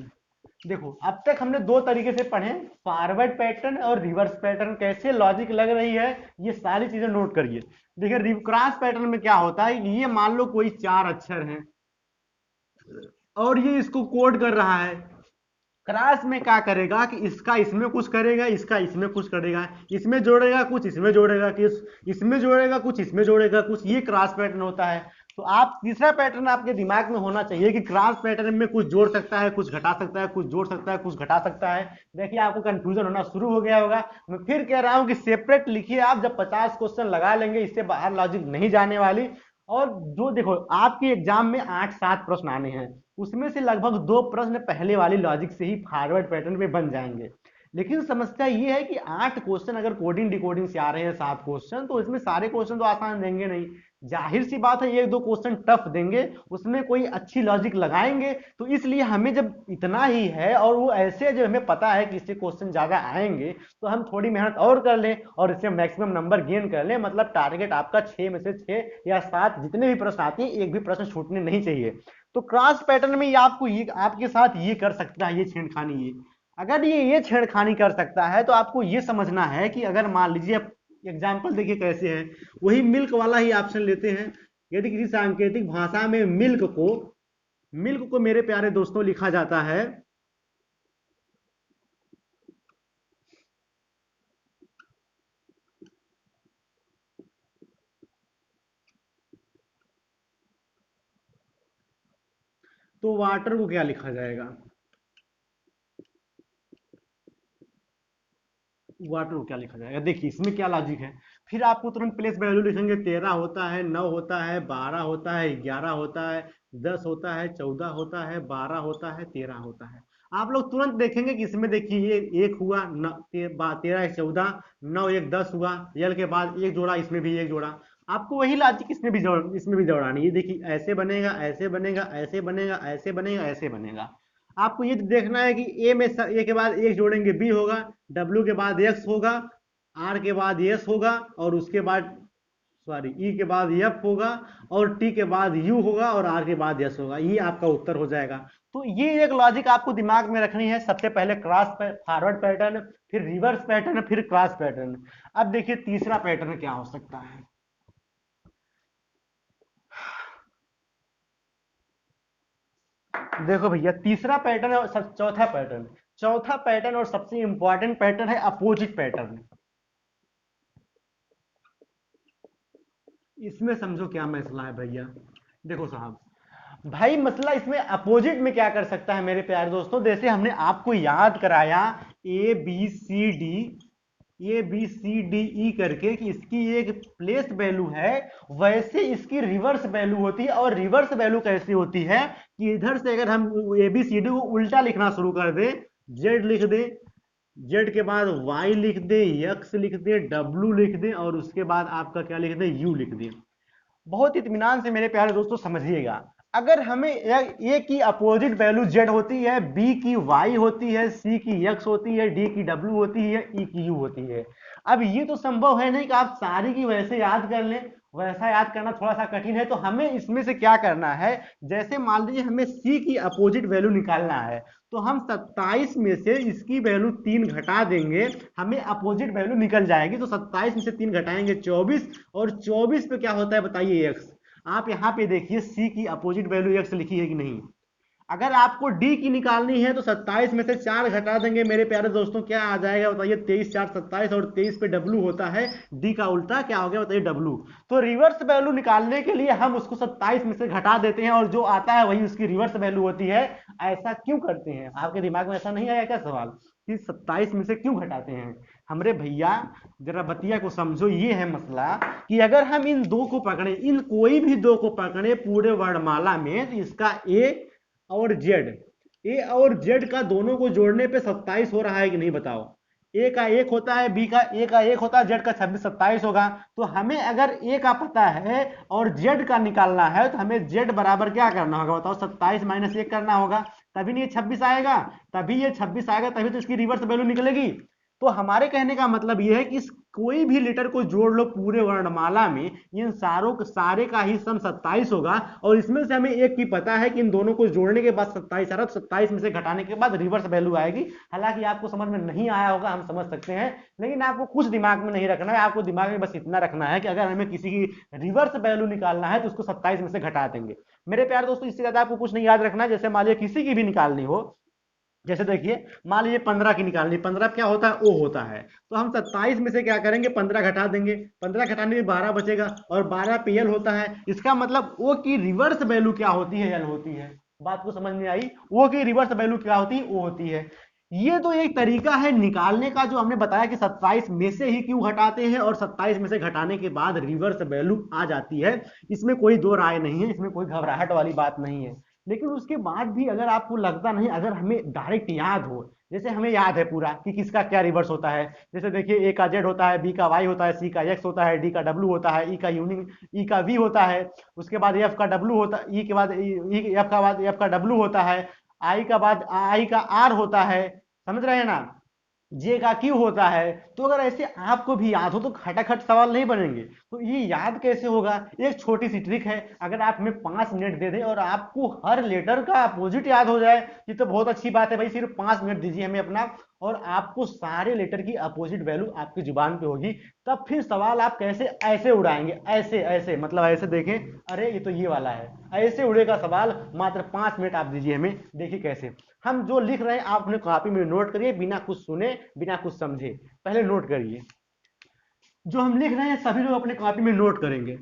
देखो अब तक हमने 2 तरीके से पढ़े, फॉरवर्ड पैटर्न और रिवर्स पैटर्न, कैसे लॉजिक लग रही है ये सारी चीजें नोट करिए। देखिए क्रॉस पैटर्न में क्या होता है, ये मान लो कोई 4 अक्षर हैं और ये इसको कोड कर रहा है। क्रॉस में क्या करेगा कि इसका इसमें कुछ करेगा, इसका इसमें कुछ करेगा, इसमें जोड़ेगा कुछ, इसमें जोड़ेगा कुछ, इसमें जोड़ेगा कुछ, इसमें जोड़ेगा कुछ, ये क्रॉस पैटर्न होता है। तो आप तीसरा पैटर्न आपके दिमाग में होना चाहिए कि क्रॉस पैटर्न में कुछ जोड़ सकता है, कुछ घटा सकता है, कुछ जोड़ सकता है, कुछ घटा सकता है। देखिए आपको कंफ्यूजन होना शुरू हो गया होगा। मैं फिर कह रहा हूं कि सेपरेट लिखिए आप, जब 50 क्वेश्चन लगा लेंगे इससे बाहर लॉजिक नहीं जाने वाली। और जो देखो आपके एग्जाम में 8-7 प्रश्न आने हैं, उसमें से लगभग 2 प्रश्न पहले वाली लॉजिक से ही फॉरवर्ड पैटर्न पे बन जाएंगे। लेकिन समस्या ये है कि 8 क्वेश्चन अगर कोडिंग डिकोडिंग से आ रहे हैं, 7 क्वेश्चन, तो इसमें सारे क्वेश्चन तो आसान देंगे नहीं। जाहिर सी बात है 1-2 क्वेश्चन टफ देंगे, उसमें कोई अच्छी लॉजिक लगाएंगे। तो इसलिए हमें जब इतना ही है और वो ऐसे जो हमें पता है कि इससे क्वेश्चन ज्यादा आएंगे, तो हम थोड़ी मेहनत और कर लें और इससे मैक्सिमम नंबर गेन कर लें। मतलब टारगेट आपका 6 में से 6 या 7 जितने भी प्रश्न आते हैं, एक भी प्रश्न छूटने नहीं चाहिए। तो क्रॉस पैटर्न में ये आपको ये आपके साथ ये कर सकता है, ये छेड़खानी। ये अगर ये छेड़खानी कर सकता है, तो आपको ये समझना है कि अगर मान लीजिए एग्जाम्पल देखिए कैसे है, वही मिल्क वाला ही ऑप्शन लेते हैं। यदि किसी सांकेतिक भाषा में मिल्क को मेरे प्यारे दोस्तों लिखा जाता है तो वाटर को क्या लिखा जाएगा? वाटर को क्या लिखा जाएगा? देखिए इसमें क्या लॉजिक है। फिर आपको तुरंत प्लेस वैल्यू लिखेंगे। 13 होता है, 9 होता है, 12 होता है, 11 होता है, 10 होता है, 14 होता है, 12 होता है, 13 होता है। आप लोग तुरंत देखेंगे कि इसमें देखिए ये एक हुआ, 13 एक 14, 9 एक 10 हुआ, यल के बाद एक जोड़ा, इसमें भी एक जोड़ा। आपको वही लॉजिक इसमें भी दौड़ानी है। देखिए ऐसे बनेगा, ऐसे बनेगा, ऐसे बनेगा, ऐसे बनेगा, ऐसे बनेगा। आपको ये देखना है कि ए के बाद एक जोड़ेंगे बी होगा, डब्ल्यू के बाद एक्स होगा, आर के बाद एस होगा, और उसके बाद सॉरी ई के बाद एफ होगा, और टी के बाद यू होगा, और आर के बाद एस होगा। ये आपका उत्तर हो जाएगा। तो ये एक लॉजिक आपको दिमाग में रखनी है। सबसे पहले क्रॉस फॉरवर्ड पैटर्न, फिर रिवर्स पैटर्न, फिर क्रॉस पैटर्न। अब देखिए तीसरा पैटर्न क्या हो सकता है। देखो भैया तीसरा पैटर्न और चौथा पैटर्न और सबसे इंपॉर्टेंट पैटर्न है अपोजिट पैटर्न। इसमें समझो क्या मसला है भैया। देखो साहब, भाई मसला इसमें अपोजिट में क्या कर सकता है मेरे प्यारे दोस्तों। जैसे हमने आपको याद कराया A B C D, A B C D E करके कि इसकी एक प्लेस वैल्यू है, वैसे इसकी रिवर्स वैल्यू होती है। और रिवर्स वैल्यू कैसी होती है कि इधर से अगर हम ए बी सी डी को उल्टा लिखना शुरू कर दें, जेड लिख दें, जेड के बाद वाई लिख दें, एक्स लिख दें, डब्ल्यू लिख दें, और उसके बाद आपका क्या लिख दें, यू लिख दें। बहुत इत्मीनान से मेरे प्यारे दोस्तों समझिएगा। अगर हमें ए की अपोजिट वैल्यू जेड होती है, बी की वाई होती है, सी की एक्स होती है, डी की डब्ल्यू होती है, ई की यू होती है। अब ये तो संभव है नहीं कि आप सारी की वैसे याद कर लें, वैसा याद करना थोड़ा सा कठिन है। तो हमें इसमें से क्या करना है, जैसे मान लीजिए हमें सी की अपोजिट वैल्यू निकालना है, तो हम 27 में से इसकी वैल्यू 3 घटा देंगे, हमें अपोजिट वैल्यू निकल जाएगी। तो 27 में से 3 घटाएंगे 24, और 24 पे क्या होता है बताइए, एक्स। आप यहाँ पे देखिए सी की अपोजिट वैल्यू एक्स लिखी है कि नहीं। अगर आपको डी की निकालनी है तो 27 में से 4 घटा देंगे मेरे प्यारे दोस्तों, क्या आ जाएगा बताइए, 23 4 27, और 23 पे डब्ल्यू होता है, डी का उल्टा क्या हो गया बताइए, डब्ल्यू। तो रिवर्स वैल्यू निकालने के लिए हम उसको 27 में से घटा देते हैं, और जो आता है वही उसकी रिवर्स वैल्यू होती है। ऐसा क्यों करते हैं? आपके दिमाग में ऐसा नहीं आया क्या सवाल कि 27 में से क्यों घटाते हैं? हमरे भैया जरा बतिया को समझो। ये है मसला कि अगर हम इन दो को पकड़े, इन कोई भी दो को पकड़े पूरे वर्णमाला में, तो इसका ए और जेड, ए और जेड का दोनों को जोड़ने पे 27 हो रहा है कि नहीं बताओ। ए का 1 होता है, बी का ए का 1 होता है, जेड का 26 27 होगा। तो हमें अगर ए का पता है और जेड का निकालना है, तो हमें जेड बराबर क्या करना होगा बताओ, 27 माइनस 1 करना होगा। तभी नहीं ये 26 आएगा, तभी ये 26 आएगा, तभी तो इसकी रिवर्स वैल्यू निकलेगी। तो हमारे कहने का मतलब यह है कि इस कोई भी लेटर को जोड़ लो पूरे वर्णमाला में, इन सारे का ही सम 27 होगा। और इसमें से हमें एक की पता है कि इन दोनों को जोड़ने के बाद 27 आ रहा, तो 27 में से घटाने के बाद रिवर्स वैल्यू आएगी। हालांकि आपको समझ में नहीं आया होगा, हम समझ सकते हैं, लेकिन आपको कुछ दिमाग में नहीं रखना है। आपको दिमाग में बस इतना रखना है कि अगर हमें किसी की रिवर्स वैल्यू निकालना है तो उसको 27 में से घटा देंगे। मेरे प्यारे दोस्तों, इससे ज्यादा आपको कुछ नहीं याद रखना है। जैसे मान लीजिए किसी की भी निकालनी हो, जैसे देखिए, मान लीजिए 15 की निकालनी, 15 क्या होता है, ओ होता है, तो हम 27 में से क्या करेंगे, 15 घटा देंगे, 15 घटाने में 12 बचेगा, और 12 पे एल होता है। इसका मतलब ओ की रिवर्स वैल्यू क्या होती है, एल होती है। बात को समझ में आई, ओ की रिवर्स वैल्यू क्या होती है, ओ होती है। ये तो एक तरीका है निकालने का, जो हमने बताया कि 27 में से ही क्यों घटाते हैं, और 27 में से घटाने के बाद रिवर्स वैल्यू आ जाती है। इसमें कोई दो राय नहीं है, इसमें कोई घबराहट वाली बात नहीं है। लेकिन उसके बाद भी अगर आपको लगता नहीं, अगर हमें डायरेक्ट याद हो, जैसे हमें याद है पूरा कि किसका क्या रिवर्स होता है, जैसे देखिए ए का जेड होता है, बी का वाई होता है, सी का एक्स होता है, डी का डब्ल्यू होता है, ई का यूनिक, ई का वी होता है, उसके बाद एफ का डब्ल्यू होता है, ई के बाद एफ का बाद एफ का डब्ल्यू होता है, आई का बाद आई का आर होता है, समझ रहे हैं ना, जे का क्यू होता है। तो अगर ऐसे आपको भी याद हो तो खटाखट सवाल नहीं बनेंगे। तो ये याद कैसे होगा, एक छोटी सी ट्रिक है, अगर आप हमें 5 मिनट दे दें और आपको हर लेटर का अपोजिट याद हो जाए, ये तो बहुत अच्छी बात है भाई, सिर्फ 5 मिनट दीजिए हमें अपना, और आपको सारे लेटर की अपोजिट वैल्यू आपकी जुबान पे होगी। तब फिर सवाल आप कैसे ऐसे उड़ाएंगे, ऐसे ऐसे, मतलब ऐसे देखें, अरे ये तो ये वाला है, ऐसे उड़ेगा सवाल। मात्र 5 मिनट आप दीजिए हमें, देखिए कैसे। हम जो लिख रहे हैं आप अपने कॉपी में नोट करिए, बिना कुछ सुने, बिना कुछ समझे, पहले नोट करिए। जो हम लिख रहे हैं सभी लोग अपने कॉपी में नोट करेंगे।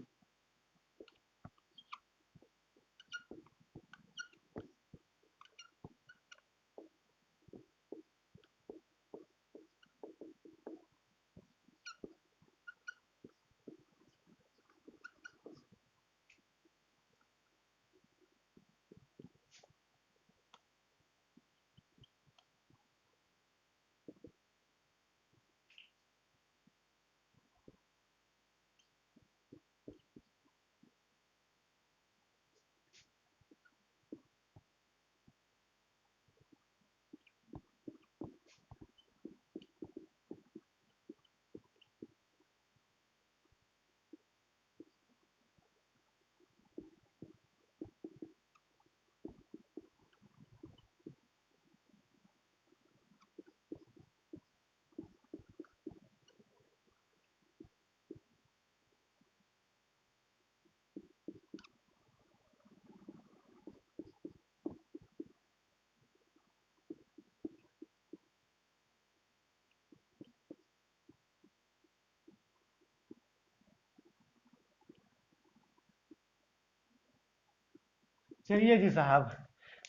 चलिए जी साहब,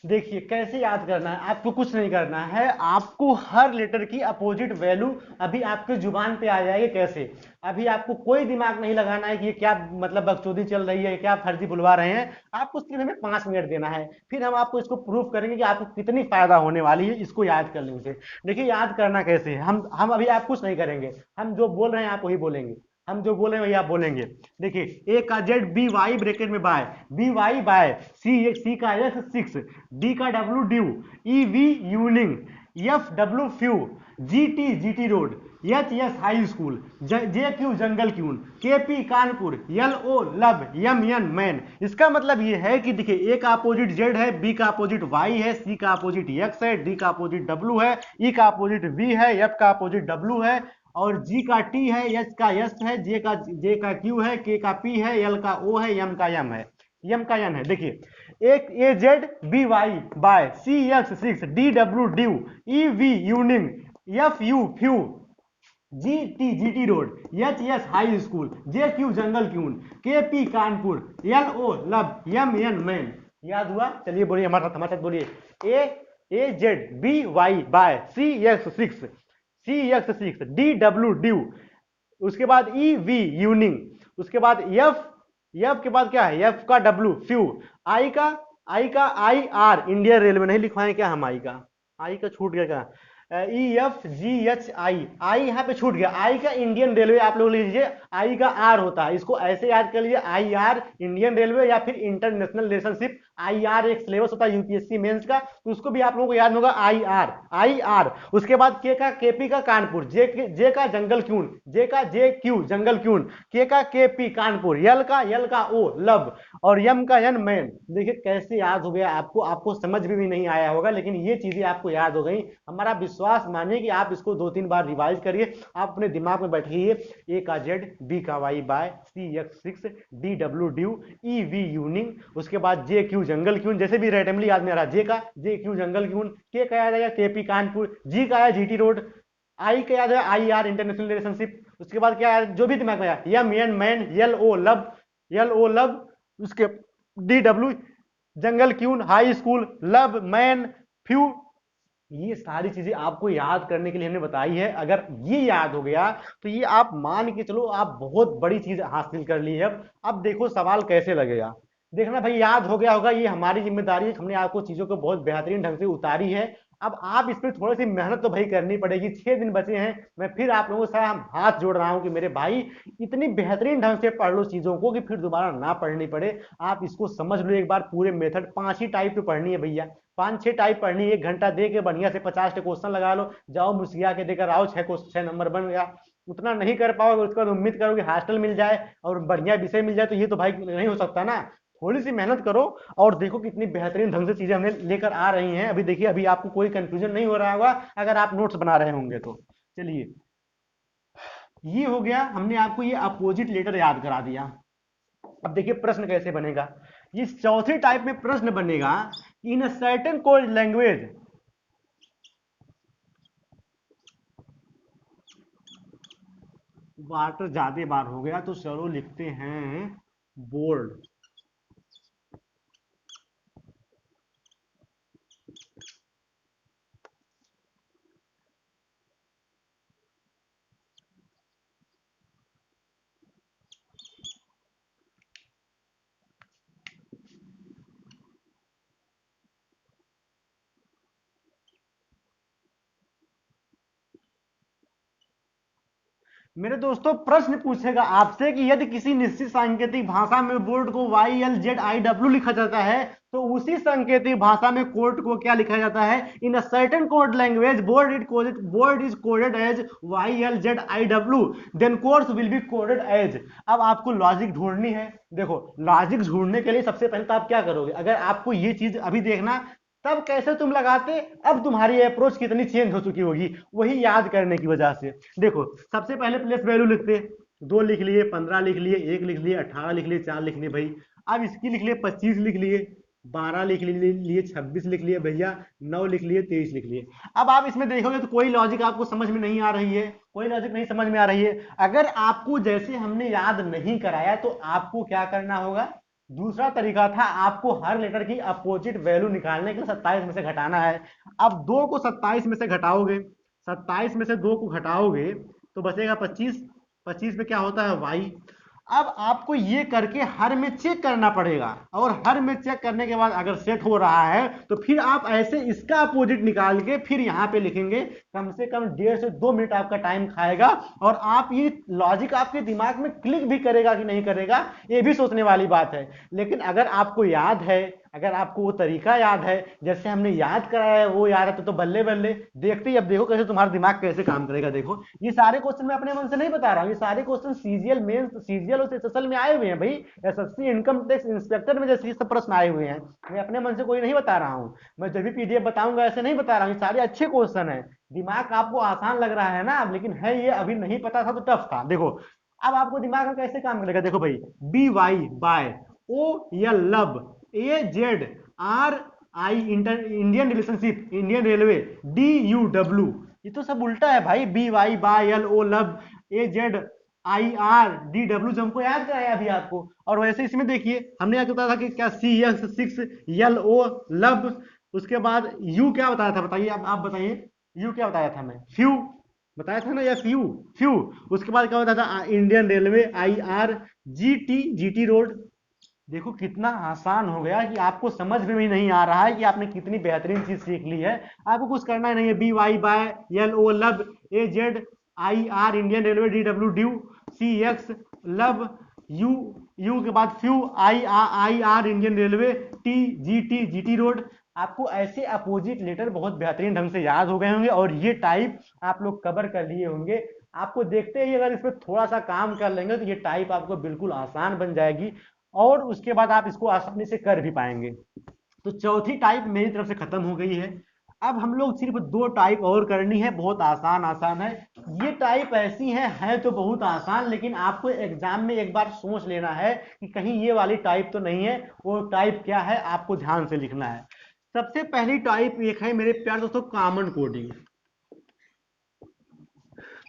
देखिए कैसे याद करना है, आपको कुछ नहीं करना है, आपको हर लेटर की अपोजिट वैल्यू अभी आपके जुबान पे आ जाएगी। कैसे, अभी आपको कोई दिमाग नहीं लगाना है कि ये क्या मतलब बकचोदी चल रही है, क्या फर्जी बुलवा रहे हैं। आपको सिर्फ हमें 5 मिनट देना है, फिर हम आपको इसको प्रूफ करेंगे कि आपको कितनी फायदा होने वाली है इसको याद करने से। देखिए याद करना कैसे है, हम अभी आप कुछ नहीं करेंगे, हम जो बोल रहे हैं आप वही बोलेंगे, हम जो बोले वही आप बोलेंगे। देखिए ए का जेड बी वाई ब्रैकेट में by, B Y by, C का एक्स 6, डी का डब्ल्यू ड्यू, ई वी यूनिंग, F W few, G T road, H S high school, J Q जंगल queen, K P Kanpur, L O लब, M N man. इसका मतलब ये है कि देखिए ए का अपोजिट जेड है, बी का अपोजिट वाई है, सी का अपोजिट एक्स है, डी का अपोजिट डब्ल्यू है, ई का अपोजिट वी है, एफ का अपोजिट डब्ल्यू है, और जी का टी है, एच का एस है, जे का क्यू है, के का पी है, एल का ओ है, एम का एम है, एम का एन है। देखिए एक A Z B Y by, C X 6, D W due, E V यूनिंग, F U few, G T road, H S high school, J Q जंगल queen, K P Kanpur, L O लब, M N man. याद हुआ? चलिए बोलिए हमारे साथ बोलिए। ए Z B Y by, C X 6, D W due, उसके बाद ई वी यूनिंग, उसके बाद एफ के बाद क्या है, एफ का W few, I R Indian railway नहीं लिखवाए क्या हम, आई का छूट गया क्या, ई एफ जी एच आई यहाँ पे छूट गया, आई का इंडियन रेलवे आप लोग लीजिए, आई का आर होता है, इसको ऐसे याद कर लीजिए, आई आर इंडियन रेलवे, या फिर इंटरनेशनल रिलेशनशिप। आई आर एक सिलेबस होता है यूपीएससी मेंस का, तो उसको भी आप लोगों को याद होगा, आई आर। उसके बाद के का केपी का कानपुर, जे का जंगल क्यून, जे क्यू जंगल क्यून, के पी कानपुर, यल का ओ लब, और यम का यन मैन। देखिए कैसे याद हो गया आपको, आपको समझ भी नहीं आया होगा, लेकिन ये चीजें आपको याद हो गई। हमारा विश्वास मानिए कि आप इसको 2-3 बार रिवाइज करिए, आप अपने दिमाग में बैठिए। ए का जेड बी का Y by, C X 6, D W due, E V यूनिंग, उसके बाद जे क्यू जंगल क्यून, जैसे भी रैंडमली याद में आ रहा, जे का जे क्यू जंगल क्यून, के का याद आएगा केपी कानपुर, जी का आया जीटी रोड, आई का याद है आई आर इंटरनेशनल रिलेशनशिप, उसके बाद क्या है जो भी दिमाग में आया, यम एन मैन, यल ओ लब, यल ओ लब, उसके डी डब्ल्यू जंगल क्यून, हाई स्कूल, लब मैन, फ्यू। ये सारी चीजें आपको याद करने के लिए हमने बताई है। अगर ये याद हो गया तो ये आप मान के चलो आप बहुत बड़ी चीज हासिल कर ली है। अब देखो सवाल कैसे लगेगा, देखना भाई याद हो गया होगा, ये हमारी जिम्मेदारी है, हमने आपको चीजों को बहुत बेहतरीन ढंग से उतारी है। अब आप इस पर थोड़ी सी मेहनत तो भाई करनी पड़ेगी, 6 दिन बचे हैं, मैं फिर आप लोगों से हाथ जोड़ रहा हूं कि मेरे भाई इतनी बेहतरीन ढंग से पढ़ लो चीजों को कि फिर दोबारा ना पढ़नी पड़े। आप इसको समझ लो एक बार पूरे मेथड, 5 ही टाइप तो पढ़नी है भैया, 5-6 टाइप पढ़नी, 1 घंटा दे के बढ़िया से 50 क्वेश्चन लगा लो, जाओ मुस्किया के देकर आओ, 6 नंबर बन गया। उतना नहीं कर पाओगे उसके बाद उम्मीद करो कि हॉस्टल मिल जाए और बढ़िया विषय मिल जाए, तो ये तो भाई नहीं हो सकता ना। थोड़ी सी मेहनत करो और देखो कितनी बेहतरीन ढंग से चीजें हमने लेकर आ रही हैं। अभी देखिए अभी आपको कोई कंफ्यूजन नहीं हो रहा होगा अगर आप नोट्स बना रहे होंगे तो। चलिए ये हो गया, हमने आपको ये अपोजिट लेटर याद करा दिया। अब देखिए प्रश्न कैसे बनेगा, ये चौथी टाइप में प्रश्न बनेगा, in a certain code language, water ज्यादा बार हो गया तो चलो लिखते हैं बोर्ड। मेरे दोस्तों प्रश्न पूछेगा आपसे कि यदि किसी निश्चित सांकेतिक भाषा में बोर्ड को Y L Z I W लिखा जाता है तो उसी सांकेतिक भाषा में कोड को क्या लिखा जाता है, in a certain code language board is coded as Y L Z I W, then course will be coded as. अब आपको लॉजिक ढूंढनी है। देखो लॉजिक ढूंढने के लिए सबसे पहले तो आप क्या करोगे, अगर आपको ये चीज अभी देखना तब कैसे तुम लगाते, अब तुम्हारी अप्रोच कितनी चेंज हो चुकी होगी वही याद करने की वजह से। देखो सबसे पहले प्लेस वैल्यू लिखते, 2 लिख लिए, 15 लिख लिए, 1 लिख लिए, 18 लिख लिए, 4 लिख लिए भाई। अब इसकी लिख लिए 25 लिख लिए, 12 लिख लिए, 26 लिख लिए भैया, 9 लिख लिए, 23 लिख लिए। अब आप इसमें देखोगे तो कोई लॉजिक आपको समझ में नहीं आ रही है, कोई लॉजिक नहीं समझ में आ रही है। अगर आपको जैसे हमने याद नहीं कराया तो आपको क्या करना होगा, दूसरा तरीका था, आपको हर लेटर की अपोजिट वैल्यू निकालने के लिए 27 में से घटाना है। अब 2 को 27 में से घटाओगे, 27 में से 2 को घटाओगे तो बचेगा 25, 25 में क्या होता है वाई। अब आपको ये करके हर में चेक करना पड़ेगा और हर में चेक करने के बाद अगर सेट हो रहा है तो फिर आप ऐसे इसका अपोजिट निकाल के फिर यहाँ पे लिखेंगे। कम से कम 1.5 से 2 मिनट आपका टाइम खाएगा और आप ये लॉजिक आपके दिमाग में क्लिक भी करेगा कि नहीं करेगा ये भी सोचने वाली बात है। लेकिन अगर आपको याद है, अगर आपको वो तरीका याद है जैसे हमने याद कराया है वो याद है तो बल्ले बल्ले। देखते ही अब देखो कैसे तुम्हारा दिमाग कैसे काम करेगा। देखो ये सारे क्वेश्चन मैं अपने मन से नहीं बता रहा हूँ, ये सारे क्वेश्चन सीजीएल मेंस सीजीएल और एसएसएल में आए हुए हैं भाई, एसएससी इनकम टैक्स इंस्पेक्टर में जैसे सब प्रश्न आए हुए हैं। मैं अपने मन से कोई नहीं बता रहा हूँ, मैं जब भी पीडीएफ बताऊंगा ऐसे नहीं बता रहा हूँ, ये सारे अच्छे क्वेश्चन है। दिमाग आपको आसान लग रहा है ना, लेकिन है ये अभी नहीं पता था तो टफ था। देखो अब आपको दिमाग में कैसे काम करेगा, देखो भाई बी वाई बाय, ओ या लब, A Z, R I Indian relationship, Indian railway, D U W, ये तो सब उल्टा है भाई। B Y by L O लब, A Z I R D W जो हमको याद कराया अभी आपको। और वैसे इसमें देखिए हमने याद बताया था कि क्या सी एक्स 6 एल ओ लब, उसके बाद यू क्या बताया था बताइए, आप बताइए यू क्या बताया था, मैं फ्यू बताया था ना, या फ्यू फ्यू। उसके बाद क्या बताया था, Indian railway, I R, GT road. देखो कितना आसान हो गया कि आपको समझ में भी नहीं आ रहा है कि आपने कितनी बेहतरीन चीज सीख ली है। आपको कुछ करना ही नहीं है, B Y by L O लब, A Z I R Indian railway, D W due, C X लब, यू यू के बाद few, I R Indian railway, T G T road. आपको ऐसे अपोजिट लेटर बहुत बेहतरीन ढंग से याद हो गए होंगे और ये टाइप आप लोग कवर कर लिए होंगे। आपको देखते ही अगर इस पर थोड़ा सा काम कर लेंगे तो ये टाइप आपको बिल्कुल आसान बन जाएगी और उसके बाद आप इसको आसानी से कर भी पाएंगे। तो चौथी टाइप मेरी तरफ से खत्म हो गई है। अब हम लोग सिर्फ दो टाइप और करनी है, बहुत आसान आसान है। ये टाइप ऐसी है तो बहुत आसान, लेकिन आपको एग्जाम में एक बार सोच लेना है कि कहीं ये वाली टाइप तो नहीं है। वो टाइप क्या है आपको ध्यान से लिखना है। सबसे पहली टाइप एक है मेरे प्यार दोस्तों, कॉमन कोडिंग।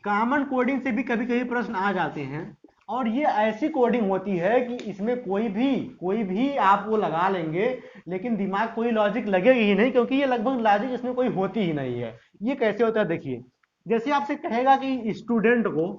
कॉमन कोडिंग से भी कभी कभी प्रश्न आ जाते हैं, और ये ऐसी कोडिंग होती है कि इसमें कोई भी आप वो लगा लेंगे, लेकिन दिमाग कोई लॉजिक लगेगी ही नहीं, क्योंकि ये लगभग लॉजिक इसमें कोई होती ही नहीं है। ये कैसे होता है देखिए, जैसे आपसे कहेगा कि स्टूडेंट को,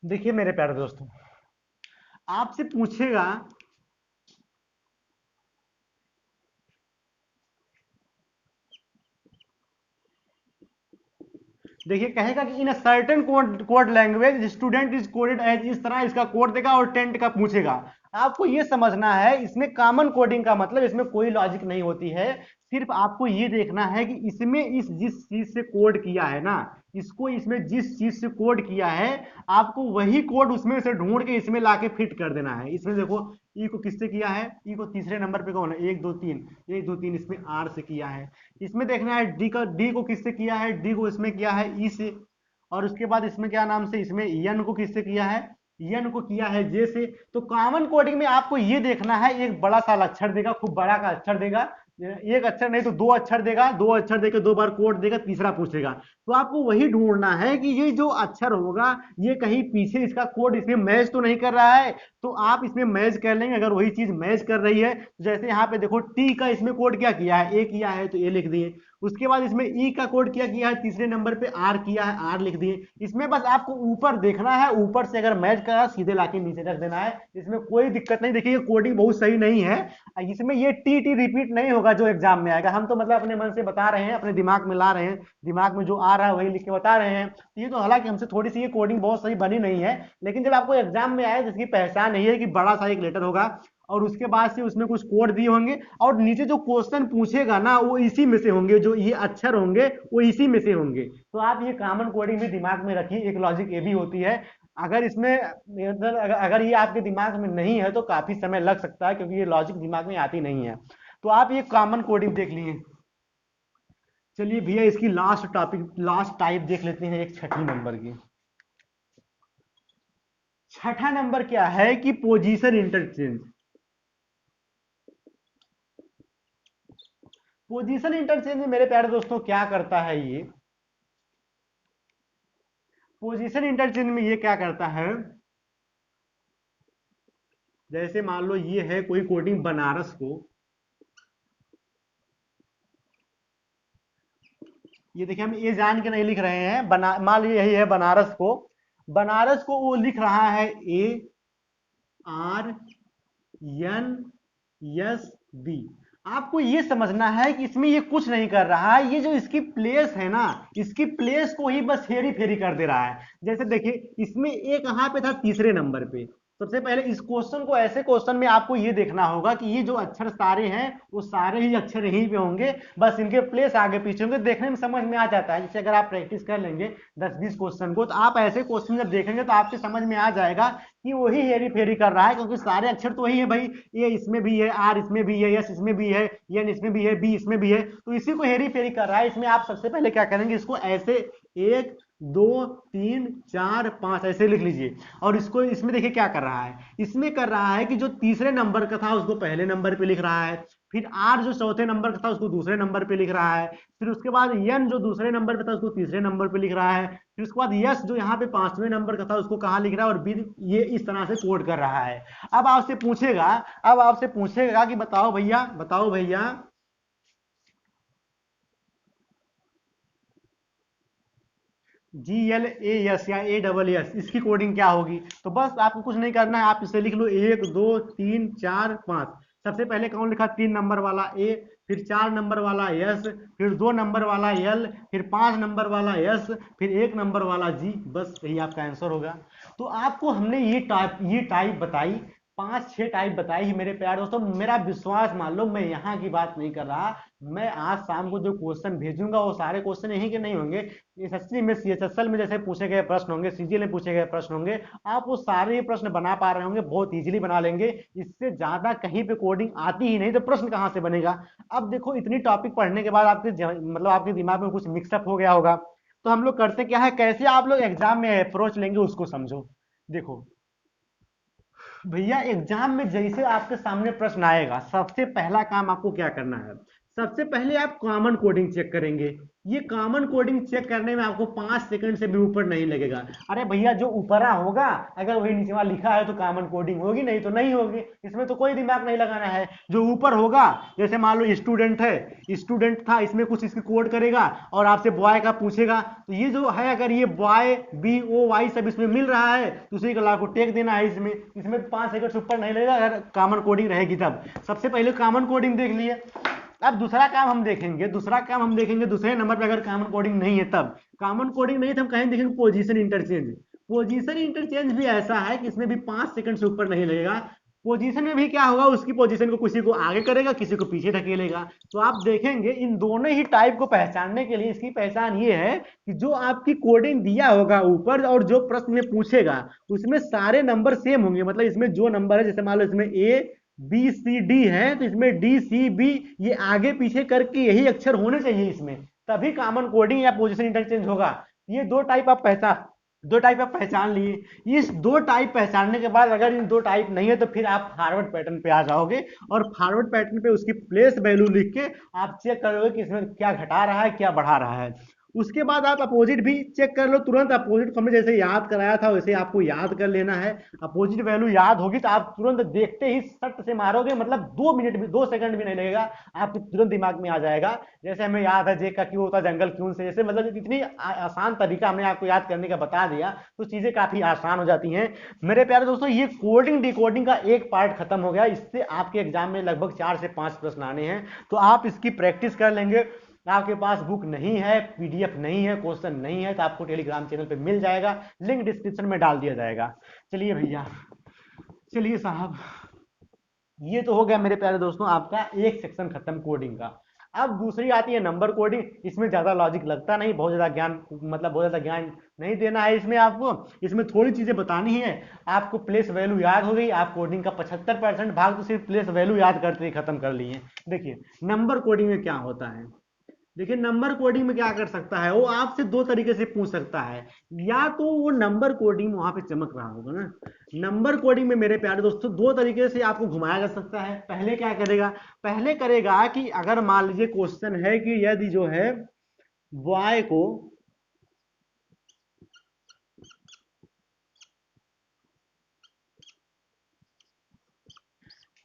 देखिए मेरे प्यारे दोस्तों, आपसे पूछेगा, देखिए कहेगा कि in a certain code language student is coded as, इस तरह इसका कोड देगा और टेंट का पूछेगा। आपको ये समझना है इसमें कॉमन कोडिंग का मतलब इसमें कोई लॉजिक नहीं होती है। सिर्फ आपको ये देखना है कि इसमें इस जिस चीज से कोड किया है ना, इसको इसमें जिस चीज से कोड किया है, आपको वही कोड उसमें से ढूंढ के इसमें लाके फिट कर देना है। इसमें देखो ई को किससे किया है, ई को तीसरे नंबर पे कौन है, एक दो तीन, एक दो तीन इसमें आर से किया है। इसमें देखना है डी को किससे किया है, डी को इसमें किया है ई से। और उसके बाद इसमें क्या नाम से, इसमें एन को किससे किया है, एन को किया है जे से। तो कॉमन कोडिंग में आपको ये देखना है, एक बड़ा सा अक्षर देगा, खूब बड़ा का अक्षर देगा, एक अक्षर नहीं तो दो अक्षर देगा, दो अक्षर देकर दो बार कोड देगा, तीसरा पूछेगा। तो आपको वही ढूंढना है कि ये जो अक्षर होगा ये कहीं पीछे इसका कोड इसमें मैच तो नहीं कर रहा है। तो आप इसमें मैच कर लेंगे, अगर वही चीज मैच कर रही है, जैसे यहाँ पे देखो टी का इसमें कोड क्या किया है, ए किया है तो ए लिख दिए। उसके बाद इसमें ई का कोड क्या किया है, तीसरे नंबर पे आर किया है, आर लिख दिए। इसमें बस आपको ऊपर देखना है, ऊपर से अगर मैच करा सीधे लाके नीचे रख देना है, इसमें कोई दिक्कत नहीं। देखिए ये कोडिंग बहुत सही नहीं है, इसमें ये टी टी रिपीट नहीं होगा जो एग्जाम में आएगा। हम तो मतलब अपने मन से बता रहे हैं, अपने दिमाग में ला रहे हैं, दिमाग में जो आ रहा है वही लिख के बता रहे हैं। ये तो हालांकि हमसे थोड़ी सी ये कोडिंग बहुत सही बनी नहीं है, लेकिन जब आपको एग्जाम में आए जिसकी पहचान नहीं है कि बड़ा सा एक लेटर होगा और उसके बाद से उसमें कुछ कोड दिए होंगे, और नीचे जो क्वेश्चन पूछेगा ना वो इसी में से होंगे, जो ये अक्षर होंगे वो इसी में से होंगे। तो आप ये कॉमन कोडिंग भी दिमाग में रखिए, एक लॉजिक ये भी होती है। अगर इसमें अगर ये आपके दिमाग में नहीं है तो काफी समय लग सकता है, क्योंकि ये लॉजिक दिमाग में आती नहीं है। तो आप ये कॉमन कोडिंग देख लिए। चलिए भैया इसकी लास्ट टॉपिक, लास्ट टाइप देख लेते हैं, एक छठी नंबर की। छठा नंबर क्या है कि पोजीशन इंटरचेंज। पोजीशन इंटरचेंज में मेरे प्यारे दोस्तों क्या करता है ये, पोजीशन इंटरचेंज में ये क्या करता है, जैसे मान लो ये है कोई कोडिंग बनारस को, ये देखिए हम ये जान के नहीं लिख रहे हैं, बना मान लो यही है बनारस को, बनारस को वो लिख रहा है A R N S B. आपको ये समझना है कि इसमें ये कुछ नहीं कर रहा है, ये जो इसकी प्लेस है ना, इसकी प्लेस को ही बस हेरी फेरी कर दे रहा है। जैसे देखिए इसमें ए कहां पे था, तीसरे नंबर पे। सबसे पहले इस क्वेश्चन को, ऐसे क्वेश्चन में आपको ये देखना होगा कि ये जो अक्षर सारे हैं वो सारे ही अक्षर यहीं पे होंगे, बस इनके प्लेस आगे पीछे होंगे। देखने में समझ में आ जाता है, जैसे अगर आप प्रैक्टिस कर लेंगे 10-20 क्वेश्चन को, तो आप ऐसे क्वेश्चन जब देखेंगे तो आपके समझ में आ जाएगा कि वही हेरी फेरी कर रहा है, क्योंकि सारे अक्षर तो वही है भाई। ये इसमें भी है, आर इसमें भी है, यस इसमें भी है, एन इसमें भी है, बी इसमें भी है, तो इसी को हेरी फेरी कर रहा है। इसमें आप सबसे पहले क्या करेंगे, इसको ऐसे एक दो तीन चार पांच ऐसे लिख लीजिए। और इसको इसमें देखिए क्या कर रहा है, इसमें कर रहा है कि जो तीसरे नंबर का था उसको पहले नंबर पे लिख रहा है, फिर आर जो चौथे नंबर का था उसको दूसरे नंबर पे लिख रहा है, फिर उसके बाद एन जो दूसरे नंबर पे था उसको तीसरे नंबर पे लिख रहा है, फिर उसके बाद यस जो यहाँ पे पांचवें नंबर का था उसको कहाँ लिख रहा है, और बी ये इस तरह से कोड कर रहा है। अब आपसे पूछेगा, अब आपसे पूछेगा कि बताओ भैया, बताओ भैया, जी एल ए एस या ए डबल एस इसकी कोडिंग क्या होगी। तो बस आपको कुछ नहीं करना है, आप इसे लिख लो एक दो तीन चार पांच, सबसे पहले कौन लिखा, 3 नंबर वाला ए, फिर 4 नंबर वाला एस, फिर 2 नंबर वाला एल, फिर 5 नंबर वाला एस, फिर 1 नंबर वाला जी। बस यही आपका आंसर होगा। तो आपको हमने ये टाइप बताई, 5-6 टाइप बताई ही मेरे प्यारे दोस्तों। मेरा विश्वास मान लो, मैं यहाँ की बात नहीं कर रहा, मैं आज शाम को जो क्वेश्चन भेजूंगा वो सारे क्वेश्चन यहीं के नहीं होंगे। एसएससी में, सीएचएसएल में जैसे पूछे गए प्रश्न होंगे, सीजीएल में पूछे गए प्रश्न होंगे, आप वो सारे प्रश्न बना पा रहे होंगे, बहुत इजीली बना लेंगे। इससे ज्यादा कहीं पे कोडिंग आती ही नहीं, तो प्रश्न कहाँ से बनेगा। अब देखो, इतनी टॉपिक पढ़ने के बाद मतलब आपके दिमाग में कुछ मिक्सअप हो गया होगा। तो हम लोग करते क्या है, कैसे आप लोग एग्जाम में अप्रोच लेंगे उसको समझो। देखो भैया, एग्जाम में जैसे आपके सामने प्रश्न आएगा, सबसे पहला काम आपको क्या करना है, सबसे पहले आप कॉमन कोडिंग चेक करेंगे। ये कॉमन कोडिंग चेक करने में आपको 5 सेकंड से भी ऊपर नहीं लगेगा। अरे भैया, जो ऊपरा होगा अगर वही नीचे वहां लिखा है तो कॉमन कोडिंग होगी, नहीं तो नहीं होगी। इसमें तो कोई दिमाग नहीं लगाना है। जो ऊपर होगा, जैसे मान लो स्टूडेंट है, स्टूडेंट था, इसमें कुछ इसकी कोड करेगा और आपसे बॉय का पूछेगा, तो ये जो है, अगर ये बॉय बी ओ वाई सब इसमें मिल रहा है तो उसी को को टेक देना है। इसमें इसमें 5 सेकंड से ऊपर नहीं लगेगा अगर कॉमन कोडिंग रहेगी तब। सबसे पहले कॉमन कोडिंग देख लिए। अब दूसरा काम हम देखेंगे दूसरे नंबर पे, अगर कॉमन कोडिंग नहीं है तब। कॉमन कोडिंग नहीं है तो हम कहीं देखेंगे पोजीशन इंटरचेंज। पोजीशन इंटरचेंज भी ऐसा है कि इसमें भी 5 सेकंड से ऊपर नहीं लगेगा। पोजीशन में भी क्या होगा, उसकी पोजीशन को किसी को आगे करेगा, किसी को पीछे धकेलेगा। तो आप देखेंगे इन दोनों ही टाइप को पहचानने के लिए इसकी पहचान ये है कि जो आपकी कोडिंग दिया होगा ऊपर और जो प्रश्न में पूछेगा उसमें सारे नंबर सेम होंगे। मतलब इसमें जो नंबर है, जैसे मान लो इसमें ए बी सी डी है, तो इसमें डी सी बी ये आगे पीछे करके यही अक्षर होने चाहिए इसमें, तभी कॉमन कोडिंग या पोजीशन इंटरचेंज होगा। ये दो टाइप आप पहचान लिए। इस दो टाइप पहचानने के बाद अगर इन दो टाइप नहीं है तो फिर आप फॉरवर्ड पैटर्न पे आ जाओगे, और फॉरवर्ड पैटर्न पे उसकी प्लेस वैल्यू लिख के आप चेक करोगे कि इसमें क्या घटा रहा है क्या बढ़ा रहा है। उसके बाद आप अपोजिट भी चेक कर लो तुरंत। अपोजिट को हमने जैसे याद कराया था वैसे आपको याद कर लेना है। अपोजिट वैल्यू याद होगी तो आप तुरंत देखते ही सट से मारोगे, मतलब 2 मिनट भी, 2 सेकंड भी नहीं लगेगा, आपको तुरंत दिमाग में आ जाएगा। जैसे हमें याद है जे का क्यों होता जंगल क्यों से, जैसे मतलब इतनी आसान तरीका हमने आपको याद करने का बता दिया तो चीजें काफी आसान हो जाती हैं। मेरे प्यारे दोस्तों, ये कोडिंग डिकोडिंग का एक पार्ट खत्म हो गया। इससे आपके एग्जाम में लगभग 4 से 5 प्रश्न आने हैं, तो आप इसकी प्रैक्टिस कर लेंगे। आपके पास बुक नहीं है, पीडीएफ नहीं है, क्वेश्चन नहीं है, तो आपको टेलीग्राम चैनल पे मिल जाएगा, लिंक डिस्क्रिप्शन में डाल दिया जाएगा। चलिए भैया, चलिए साहब, ये तो हो गया मेरे प्यारे दोस्तों आपका एक सेक्शन खत्म कोडिंग का। अब दूसरी आती है नंबर कोडिंग। इसमें ज्यादा लॉजिक लगता नहीं, बहुत ज्यादा ज्ञान, मतलब बहुत ज्यादा ज्ञान नहीं देना है इसमें आपको। इसमें थोड़ी चीजें बतानी है आपको। प्लेस वैल्यू याद हो गई, आप कोडिंग का 75% भाग तो सिर्फ प्लेस वैल्यू याद करते ही खत्म कर लिए। देखिए नंबर कोडिंग में क्या होता है, देखिए नंबर कोडिंग में क्या कर सकता है, वो आपसे दो तरीके से पूछ सकता है। या तो वो नंबर कोडिंग वहां पे चमक रहा होगा ना। नंबर कोडिंग में मेरे प्यारे दोस्तों दो तरीके से आपको घुमाया जा सकता है। पहले क्या करेगा, पहले करेगा कि अगर मान लीजिए क्वेश्चन है कि यदि जो है बॉय को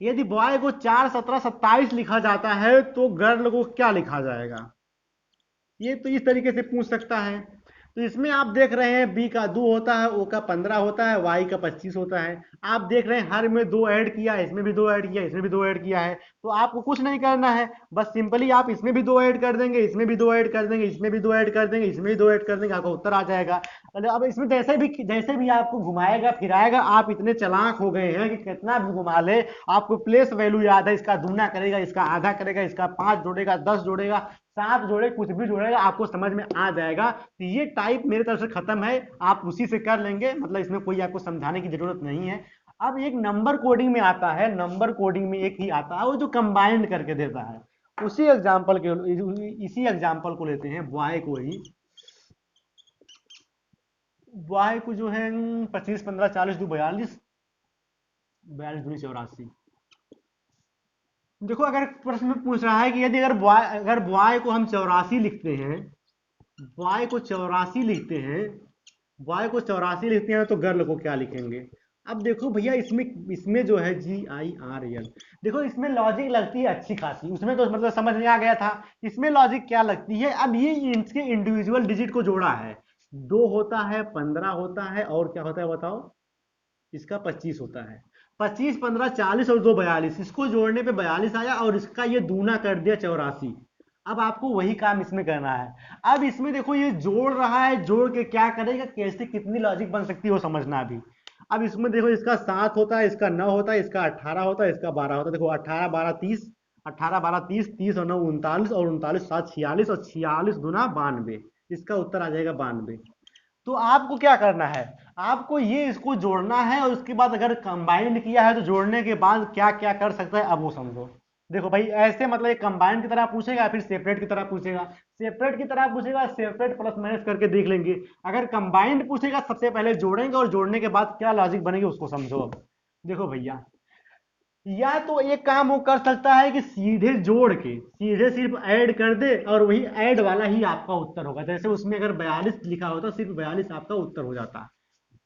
यदि बॉय को 4 17 27 लिखा जाता है तो गर्ल को क्या लिखा जाएगा, ये तो इस तरीके से पूछ सकता है। तो इसमें आप देख रहे हैं बी का 2 होता है, ओ का 15 होता है, वाई का 25 होता है। आप देख रहे हैं हर में 2 ऐड किया, इसमें भी 2 ऐड किया, इसमें भी 2 ऐड किया है। तो आपको कुछ नहीं करना है, बस सिंपली आप इसमें भी 2 ऐड कर देंगे, इसमें भी 2 ऐड कर देंगे, इसमें भी 2 ऐड कर देंगे, इसमें भी 2 ऐड कर देंगे, आपका उत्तर आ जाएगा। अब इसमें जैसे भी आपको घुमाएगा फिराएगा, आप इतने चालाक हो गए हैं कि कितना भी घुमा ले आपको प्लेस वैल्यू याद है। इसका दुगना करेगा, इसका आधा करेगा, इसका 5 जोड़ेगा, 10 जोड़ेगा, 7 जोड़े, कुछ भी जोड़ेगा, आपको समझ में आ जाएगा। तो ये टाइप मेरे तरफ से खत्म है, आप उसी से कर लेंगे, मतलब इसमें कोई आपको समझाने की जरूरत नहीं है। अब एक नंबर कोडिंग में आता है, नंबर कोडिंग में एक ही आता है वो जो कंबाइंड करके देता है। इसी एग्जांपल को लेते हैं, बॉय को ही, बॉय को जो है 25 15 40 2 42, 42 दूनी 84। देखो अगर प्रश्न में पूछ रहा है कि यदि अगर बॉय को हम 84 लिखते हैं, बॉय को 84 लिखते हैं, बॉय को 84 लिखते हैं तो गर्ल को क्या लिखेंगे। अब देखो भैया, इसमें इसमें जो है GIRL, देखो इसमें लॉजिक लगती है अच्छी खासी, उसमें तो मतलब समझ में आ गया था। इसमें लॉजिक क्या लगती है, अब ये इसके इंडिविजुअल डिजिट को जोड़ा है। 2 होता है, 15 होता है, और क्या होता है बताओ, इसका 25 होता है। 25, 15, 40 और 2 42, इसको जोड़ने पे 42 आया और इसका ये दूना कर दिया 84। अब आपको वही काम इसमें करना है। अब इसमें देखो ये जोड़ रहा है, जोड़ के क्या करेगा, कैसे कितनी लॉजिक बन सकती है वो समझना अभी। अब इसमें देखो इसका 7 होता है, इसका 9 होता है, इसका 18 होता है, इसका 12 होता है। देखो 18 12 30, 18 12 30, 30 और 9 39, और 39 7 46, और 46 दूना 92। इसका उत्तर आ जाएगा 92। तो आपको क्या करना है, आपको ये इसको जोड़ना है, और उसके बाद अगर कंबाइंड किया है तो जोड़ने के बाद क्या क्या कर सकता है अब वो समझो। देखो भाई ऐसे मतलब एक कंबाइंड की तरह पूछेगा, फिर सेपरेट की तरह पूछेगा। सेपरेट की तरह पूछेगा, सेपरेट प्लस माइनस करके देख लेंगे। अगर कंबाइंड पूछेगा, सबसे पहले जोड़ेंगे और जोड़ने के बाद क्या लॉजिक बनेगी उसको समझो। अब देखो भैया, या तो एक काम वो कर सकता है कि सीधे जोड़ के सीधे सिर्फ ऐड कर दे, और वही ऐड वाला ही आपका उत्तर होगा। जैसे उसमें अगर 42 लिखा होता, सिर्फ 42 आपका उत्तर हो जाता।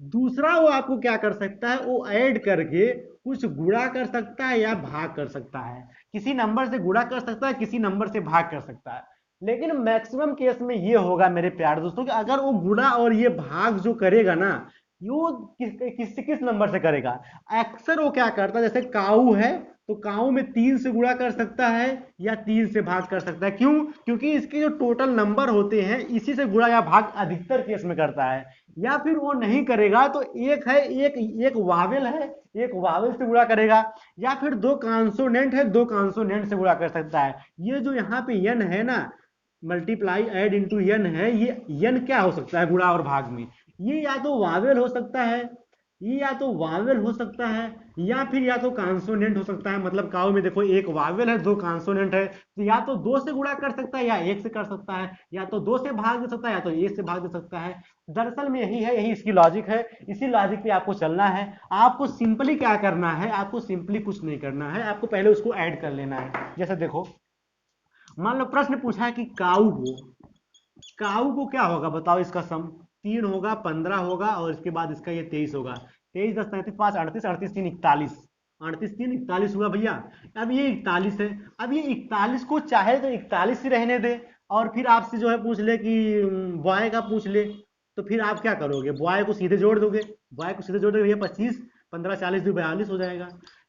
दूसरा वो आपको क्या कर सकता है, वो ऐड करके कुछ गुणा कर सकता है या भाग कर सकता है। किसी नंबर से गुणा कर सकता है, किसी नंबर से भाग कर सकता है। लेकिन मैक्सिमम केस में ये होगा मेरे प्यारे दोस्तों कि अगर वो गुणा और ये भाग जो करेगा ना, यो किस नंबर से करेगा। अक्सर वो क्या करता है, जैसे काऊ है तो काऊ में 3 से गुणा कर सकता है या 3 से भाग कर सकता है। क्यों? क्योंकि इसके जो टोटल नंबर होते हैं इसी से गुणा या भाग अधिकतर केस में करता है। या फिर वो नहीं करेगा तो एक है, एक वावेल है, एक वावेल से गुणा करेगा। या फिर दो कॉन्सोनेंट है, दो कॉन्सोनेंट से गुणा कर सकता है। ये जो यहाँ पे यन है ना, मल्टीप्लाई ऐड इंटू यन है, ये यन क्या हो सकता है गुणा और भाग में, ये या तो वावेल हो सकता है, ये या तो वावेल हो सकता है, या फिर या तो कॉन्सोनेंट हो सकता है। मतलब काउ में देखो एक वावेल है, दो कॉन्सोनेंट है, तो या तो दो से गुणा कर सकता है या एक से कर सकता है, या तो दो से भाग दे सकता है या तो एक से भाग दे सकता है। दरअसल में यही है, यही इसकी लॉजिक है। इसी लॉजिक पे आपको चलना है। आपको सिंपली क्या करना है, आपको सिंपली कुछ नहीं करना है, आपको पहले उसको ऐड कर लेना है। जैसे देखो मान लो प्रश्न पूछा है कि काऊ को क्या होगा बताओ, इसका सम 3 होगा, 15 होगा, और इसके बाद इसका ये 23 होगा। 23 10 35 5 38, 38 3 41, 38 3 41 हुआ भैया। अब ये 41 है। अब ये 41 को चाहे तो 41 ही रहने दे, और फिर आपसे जो है पूछ ले कि बॉय का पूछ ले, तो फिर आप क्या करोगे, बॉय को सीधे जोड़ दोगे। बॉय को सीधे जोड़ दोगे, भैया 25 15 40 2 42 हो जाएगा।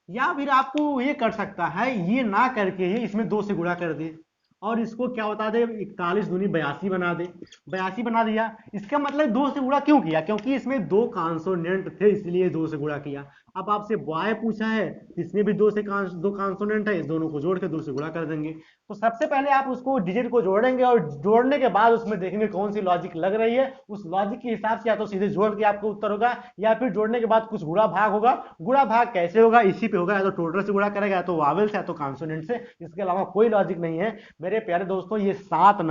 या फिर आपको ये कर सकता है, ये ना करके ही इसमें 2 से गुणा कर दे, और इसको क्या बता दे, 41 दूनी 82 बना दे। 82 बना दिया, इसका मतलब 2 से गुणा क्यों किया, क्योंकि इसमें दो कॉन्सोनेंट थे इसलिए 2 से गुणा किया। अब आपसे बॉय पूछा है, इसमें भी दो कॉन्सोनेंट है, इस दोनों को जोड़ के 2 से गुणा कर देंगे। तो सबसे पहले आप उसको डिजिट को जोड़ेंगे, और जोड़ने के बाद उसमें देखेंगे कौन सी लॉजिक लग रही है। उस लॉजिक के हिसाब से या तो सीधे जोड़ के आपको उत्तर होगा, या फिर जोड़ने के बाद कुछ गुणा भाग होगा। गुणा भाग कैसे होगा, इसी पे होगा, या तो टोटल से गुणा करेगा, या तो वावेल से, या तो कॉन्सोनेंट से। इसके अलावा कोई लॉजिक नहीं है मेरे प्यारे दोस्तों। ये 7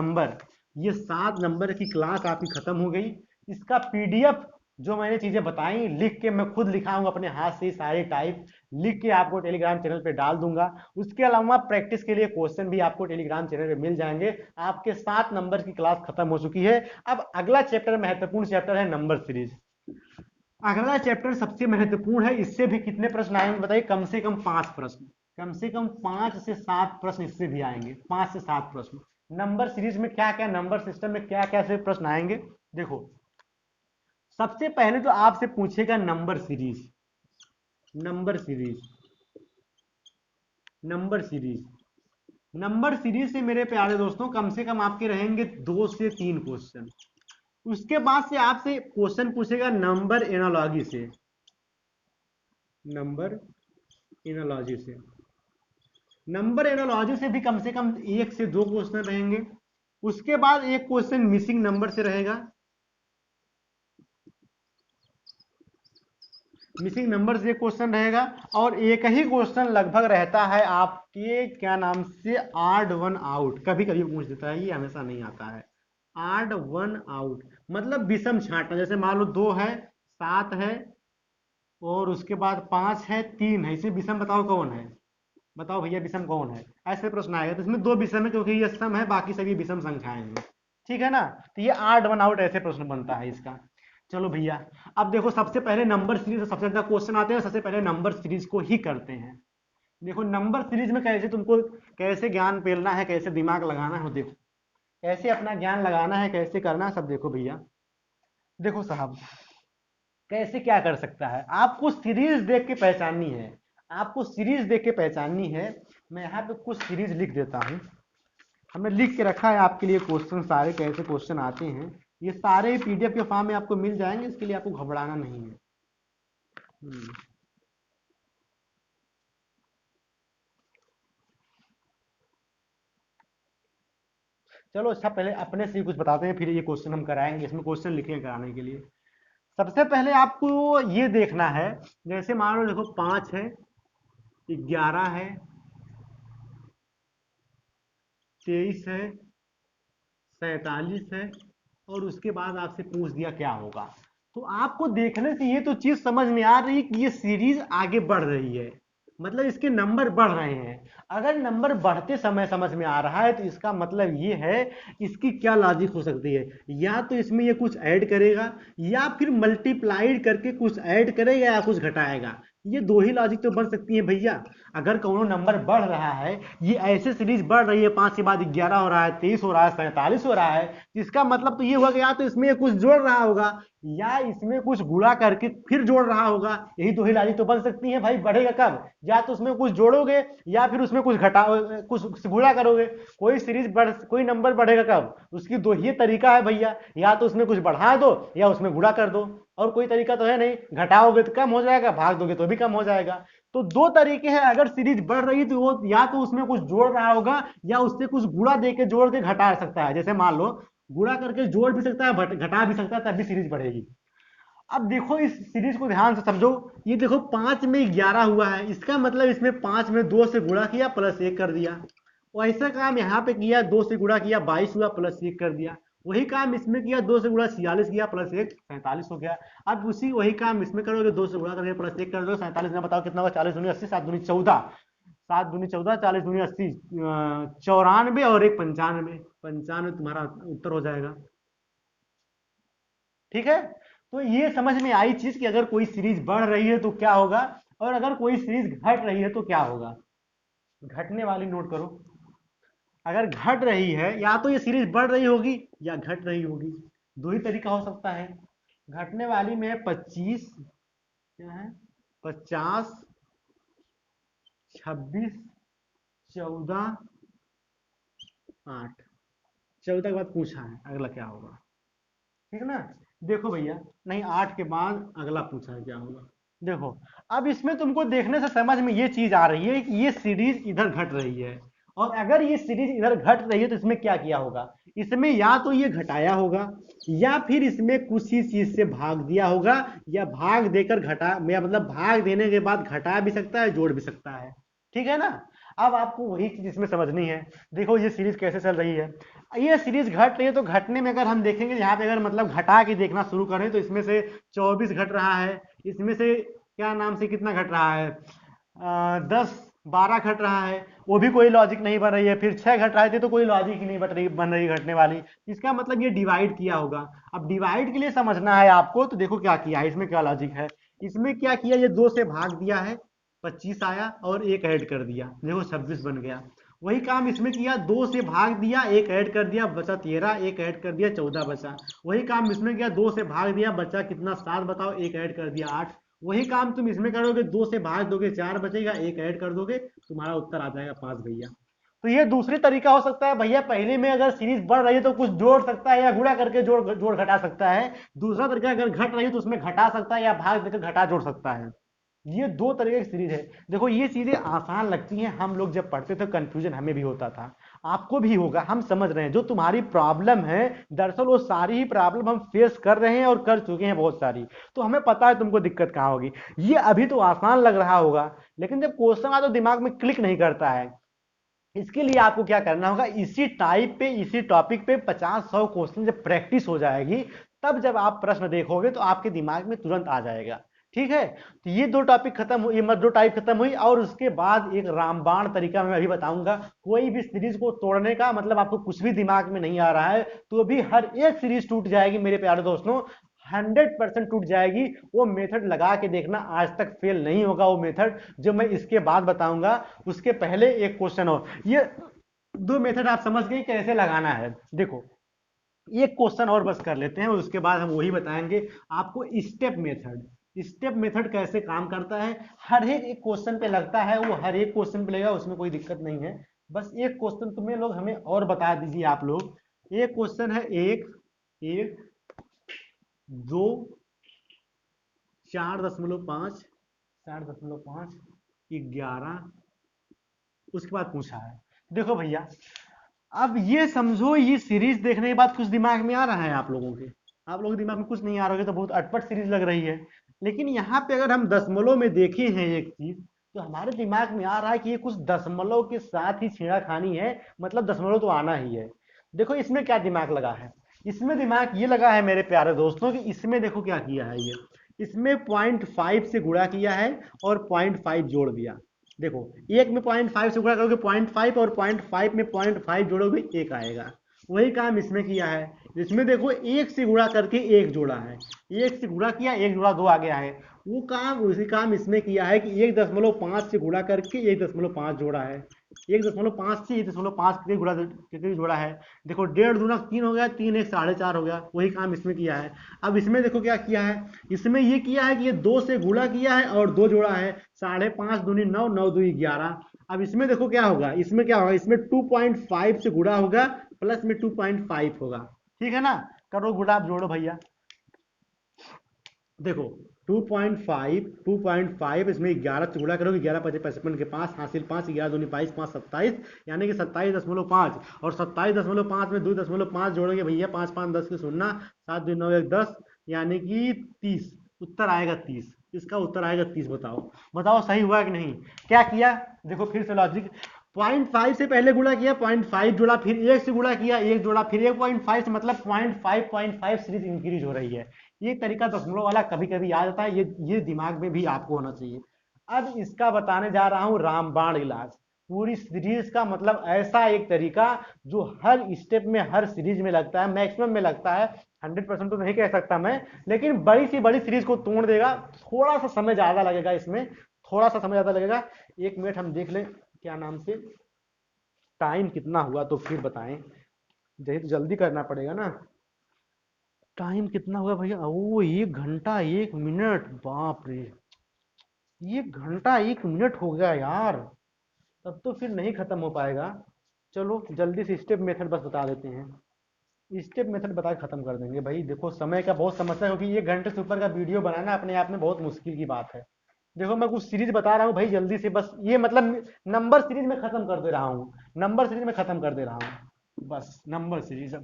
नंबर की क्लास आपकी खत्म हो गई। इसका पीडीएफ जो मैंने चीजें बताई लिख के, मैं खुद लिखा हूं अपने हाथ से सारे टाइप लिख के आपको टेलीग्राम चैनल पे डाल दूंगा। उसके अलावा प्रैक्टिस के लिए क्वेश्चन भी आपको टेलीग्राम चैनल पे मिल जाएंगे। आपके 7 नंबर की क्लास खत्म हो चुकी है। अब अगला चैप्टर, महत्वपूर्ण चैप्टर है नंबर सीरीज। अगला चैप्टर सबसे महत्वपूर्ण है। इससे भी कितने प्रश्न आएंगे बताइए, कम से कम 5 प्रश्न, कम से कम 5 से 7 प्रश्न इससे भी आएंगे। 5 से 7 प्रश्न। नंबर सीरीज में क्या क्या, नंबर सिस्टम में क्या क्या से प्रश्न आएंगे देखो। सबसे पहले तो आपसे पूछेगा number series, number series, number series. Number series से मेरे प्यारे दोस्तों कम से कम आपके रहेंगे 2 से 3 क्वेश्चन। उसके बाद से आपसे क्वेश्चन पूछेगा नंबर एनालॉजी से, नंबर एनालॉजी से। नंबर एनालॉजी से भी कम से कम 1 से 2 क्वेश्चन रहेंगे। उसके बाद एक क्वेश्चन मिसिंग नंबर से रहेगा, मिसिंग नंबर से एक क्वेश्चन रहेगा। और एक ही क्वेश्चन लगभग रहता है आपके क्या नाम से, आड वन आउट। कभी कभी पूछ देता है, ये हमेशा नहीं आता है। आड वन आउट मतलब विषम छांटना। जैसे मान लो 2 है, 7 है, और उसके बाद 5 है, 3 है, इसमें विषम बताओ कौन है, बताओ भैया विषम कौन है। ऐसे प्रश्न आएगा। तो इसमें 2 विषम है क्योंकि ये सम है, बाकी सभी विषम संख्याएं हैं। ठीक है ना। तो ये आड वन आउट ऐसे प्रश्न बनता है इसका। चलो भैया, अब देखो सबसे पहले नंबर सीरीज से सबसे ज्यादा क्वेश्चन आते हैं, सबसे पहले नंबर सीरीज को ही करते हैं। देखो नंबर सीरीज में कैसे तुमको, कैसे ज्ञान पेलना है, कैसे दिमाग लगाना है, देखो कैसे अपना ज्ञान लगाना है, कैसे करना है, सब देखो भैया। देखो साहब, कैसे क्या कर सकता है, आपको सीरीज देख के पहचाननी है, आपको सीरीज देख के पहचाननी है। मैं यहाँ पे कुछ सीरीज लिख देता हूँ, हमने लिख के रखा है आपके लिए क्वेश्चन, सारे कैसे क्वेश्चन आते हैं, ये सारे पीडीएफ के फॉर्म में आपको मिल जाएंगे, इसके लिए आपको घबराना नहीं है। चलो अच्छा, पहले अपने से ही कुछ बताते हैं, फिर ये क्वेश्चन हम कराएंगे, इसमें क्वेश्चन लिखे हैं कराने के लिए। सबसे पहले आपको ये देखना है, जैसे मान लो देखो 5 है, 11 है, 23 है, 47 है, और उसके बाद आपसे पूछ दिया क्या होगा। तो आपको देखने से ये तो चीज समझ में आ रही है कि ये सीरीज आगे बढ़ रही है, मतलब इसके नंबर बढ़ रहे हैं। अगर नंबर बढ़ते समय समझ में आ रहा है तो इसका मतलब ये है, इसकी क्या लॉजिक हो सकती है, या तो इसमें ये कुछ ऐड करेगा, या फिर मल्टीप्लाइड करके कुछ ऐड करेगा, या कुछ घटाएगा। ये दो ही लॉजिक तो बन सकती है भैया। अगर कोनो नंबर बढ़ रहा है, ये ऐसे सीरीज बढ़ रही है, 5 के बाद 11 हो रहा है, 23 हो रहा है, 47 हो रहा है, इसका मतलब तो ये हुआ कि या तो इसमें कुछ जोड़ रहा होगा, या इसमें कुछ गुणा करके फिर जोड़ रहा होगा। यही दो ही लॉजिक तो बन सकती है भाई। बढ़ेगा कब, या तो उसमें कुछ जोड़ोगे, या फिर उसमें कुछ घटा कुछ गुणा करोगे। कोई सीरीज बढ़, कोई नंबर बढ़ेगा कब, उसकी दो ही तरीका है भैया, या तो उसमें कुछ बढ़ा दो, या उसमें गुणा कर दो, और कोई तरीका तो है नहीं। घटाओगे तो कम हो जाएगा, भाग दोगे तो भी कम हो जाएगा। तो दो तरीके हैं, अगर सीरीज बढ़ रही है तो वो या तो उसमें कुछ जोड़ रहा होगा, या उससे कुछ गुणा देके जोड़ के घटा सकता है। जैसे मान लो गुणा करके जोड़ भी सकता है, घटा भी सकता है, तब भी सीरीज बढ़ेगी। अब देखो इस सीरीज को ध्यान से समझो, ये देखो 5 में 11 हुआ है, इसका मतलब इसमें 5 में 2 से गुणा किया प्लस 1 कर दिया। वैसा काम यहाँ पे किया, 2 से गुणा किया 22 हुआ प्लस 1 कर दिया। वही काम इसमें किया, 2 से गुणा 46 किया प्लस 1 47 हो गया। अब उसी वही काम इसमें करोगे, 2 से गुणा करके प्लस 1 कर दो, 47 में बताओ कितना होगा, 40 दूनी 80, 7 दूनी 14, 7 दूनी 14, 40 दूनी 80, 94 और एक 95, 95 तुम्हारा उत्तर हो जाएगा। ठीक है, तो ये समझ में आई चीज कि अगर कोई सीरीज बढ़ रही है तो क्या होगा, और अगर कोई सीरीज घट रही है तो क्या होगा। घटने वाली नोट करो, अगर घट रही है या तो ये सीरीज बढ़ रही होगी या घट रही होगी, दो ही तरीका हो सकता है। घटने वाली में 25, क्या है, 50, 26, 14, 8, 14 के बाद पूछा है अगला क्या होगा, ठीक है ना। देखो भैया, नहीं 8 के बाद अगला पूछा है क्या होगा। देखो, अब इसमें तुमको देखने से समझ में ये चीज आ रही है कि ये सीरीज इधर घट रही है, और अगर ये सीरीज इधर घट रही है तो इसमें क्या किया होगा, इसमें या तो ये घटाया होगा, या फिर इसमें कुछ ही चीज से भाग दिया होगा, या भाग देकर घटा, या मतलब भाग देने के बाद घटा भी सकता है, जोड़ भी सकता है। ठीक है ना। अब आपको वही चीज इसमें समझनी है। देखो ये सीरीज कैसे चल रही है, ये सीरीज घट रही है, तो घटने में अगर हम देखेंगे यहाँ पे, अगर मतलब घटा के देखना शुरू करें तो इसमें से 24 घट रहा है, इसमें से क्या नाम से कितना घट रहा है, 10 12 घट रहा है, वो भी कोई लॉजिक नहीं बन रही है। फिर 6 घट रहे थे तो कोई लॉजिक ही नहीं बन रही घटने वाली। इसका मतलब ये डिवाइड किया होगा। अब डिवाइड के लिए समझना है आपको, तो देखो क्या किया है, इसमें क्या लॉजिक है। इसमें क्या किया, ये 2 से भाग दिया है, 25 आया, और एक ऐड कर दिया, देखो 26 बन गया। वही काम इसमें किया, 2 से भाग दिया, एक ऐड कर दिया, बचा 13, एक ऐड कर दिया 14 बचा। वही काम इसमें किया, 2 से भाग दिया, बचा कितना 7, बताओ, एक ऐड कर दिया 8। वही काम तुम इसमें करोगे, 2 से भाग दोगे 4 बचेगा, एक ऐड कर दोगे, तुम्हारा उत्तर आ जाएगा 5 भैया। तो ये दूसरी तरीका हो सकता है भैया, पहले में अगर सीरीज बढ़ रही है तो कुछ जोड़ सकता है, या गुणा करके जोड़ जोड़ घटा सकता है। दूसरा तरीका, अगर घट रही है तो उसमें घटा सकता है, या भाग देकर घटा जोड़ सकता है। ये दो तरीके की सीरीज है। देखो ये चीजें आसान लगती हैं, हम लोग जब पढ़ते थे कंफ्यूजन हमें भी होता था, आपको भी होगा, हम समझ रहे हैं। जो तुम्हारी प्रॉब्लम है, दरअसल वो सारी ही प्रॉब्लम हम फेस कर रहे हैं और कर चुके हैं बहुत सारी, तो हमें पता है तुमको दिक्कत कहाँ होगी। ये अभी तो आसान लग रहा होगा, लेकिन जब क्वेश्चन आए तो दिमाग में क्लिक नहीं करता है। इसके लिए आपको क्या करना होगा, इसी टाइप पे, इसी टॉपिक पे 50-100 क्वेश्चन जब प्रैक्टिस हो जाएगी, तब जब आप प्रश्न देखोगे तो आपके दिमाग में तुरंत आ जाएगा। ठीक है, तो ये दो टॉपिक खत्म हुई, ये दो टाइप खत्म हुई, और उसके बाद एक रामबाण तरीका मैं अभी बताऊंगा। कोई भी सीरीज को तोड़ने का मतलब, आपको कुछ भी दिमाग में नहीं आ रहा है तो भी हर एक सीरीज टूट जाएगी मेरे प्यारे दोस्तों, 100% टूट जाएगी। वो मेथड लगा के देखना, आज तक फेल नहीं होगा वो मेथड जो मैं इसके बाद बताऊंगा। उसके पहले एक क्वेश्चन और, ये दो मेथड आप समझ गए कैसे लगाना है। देखो एक क्वेश्चन और बस कर लेते हैं, उसके बाद हम वही बताएंगे आपको स्टेप मेथड। स्टेप मेथड कैसे काम करता है, हर एक क्वेश्चन पे लगता है, वो हर एक क्वेश्चन पे लगेगा, उसमें कोई दिक्कत नहीं है। बस एक क्वेश्चन तुम्हें लोग हमें और बता दीजिए आप लोग। एक क्वेश्चन है, एक एक 2 4.5 4.5 11, उसके बाद पूछा है। देखो भैया, अब ये समझो, ये सीरीज देखने के बाद कुछ दिमाग में आ रहा है आप लोगों के? आप लोगों के दिमाग में कुछ नहीं आ रहा है, तो बहुत अटपट सीरीज लग रही है। लेकिन यहाँ पे अगर हम दशमलव में देखे हैं एक चीज, तो हमारे दिमाग में आ रहा है कि ये कुछ दशमलव के साथ ही छेड़खानी है, मतलब दशमलव तो आना ही है। देखो इसमें क्या दिमाग लगा है, इसमें दिमाग ये लगा है मेरे प्यारे दोस्तों, कि इसमें देखो क्या किया है, ये इसमें 0.5 से गुणा किया है और 0.5 जोड़ दिया। देखो, एक में 0.5 से गुणा करोगे 0.5, और 0.5 में 0.5 जोड़ोगे एक आएगा। वही काम इसमें किया है। इसमें देखो, एक से गुणा करके एक जोड़ा है, एक से गुणा किया, एक जोड़ा दो आ गया है। वो काम, उसी काम इसमें किया है कि 1.5 से गुणा करके 1.5 जोड़ा है, 1.5 से 1.5 के गुणा करके जोड़ा है। देखो, 1.5 दूना 3 हो गया, 3 1 4.5 हो गया। वही काम इसमें किया है। अब इसमें देखो क्या किया है, इसमें ये किया है कि ये 2 से गुणा किया है और 2 जोड़ा है, 5.5 दूनी 9, 9 दूनी 11। अब इसमें देखो क्या होगा, इसमें क्या होगा, इसमें 2.5 से गुणा होगा, प्लस में 2.5 होगा। ठीक है ना? करो गुणा, आप जोड़ो भैया। देखो, 2.5 इसमें 11 से गुणा करोगे, 11 5 55 के 5 हासिल 5, 11 दूनी 22, 5 27, यानी कि 27.5, और 27.5 में 2.5 जोड़ोगे भैया, 5 5 10 के 0, 7 2 9 1 10, यानी कि 30। उत्तर आएगा 30, इसका उत्तर आएगा 30। बताओ बताओ सही हुआ कि नहीं? क्या किया, देखो फिर से लॉजिक, 0.5 से पहले गुणा किया, 0.5 जोड़ा, फिर एक से गुणा किया, एक जोड़ा, फिर 1.5 से, मतलब 0.5 सीरीज इंक्रीज हो रही है। ये तरीका दशमलव वाला कभी कभी आ जाता है, ये दिमाग में भी आपको होना चाहिए। अब इसका बताने जा रहा हूं रामबाण इलाज, पूरी सीरीज का, मतलब ऐसा एक तरीका जो हर स्टेप में, हर सीरीज में लगता है, मैक्सिमम में लगता है। 100% तो नहीं कह सकता मैं, लेकिन बड़ी सी बड़ी सीरीज को तोड़ देगा। थोड़ा सा समय ज्यादा लगेगा इसमें, थोड़ा सा समय ज्यादा लगेगा। 1 मिनट हम देख लें, क्या नाम से, टाइम कितना हुआ तो फिर बताएं, जल्दी करना पड़ेगा ना। टाइम कितना हुआ भैया? ओ, 1 घंटा 1 मिनट, बाप रे, 1 घंटा 1 मिनट हो गया यार। तब तो फिर नहीं खत्म हो पाएगा। चलो जल्दी से स्टेप मेथड बस बता देते हैं, स्टेप मेथड बता के खत्म कर देंगे भाई। देखो समय का बहुत समस्या है, क्योंकि 1 घंटे से ऊपर का वीडियो बनाना अपने आप में बहुत मुश्किल की बात है। देखो मैं कुछ सीरीज बता रहा हूँ भाई, जल्दी से, बस ये मतलब नंबर सीरीज में खत्म कर दे रहा हूँ, नंबर सीरीज में खत्म कर दे रहा हूँ, बस नंबर सीरीज।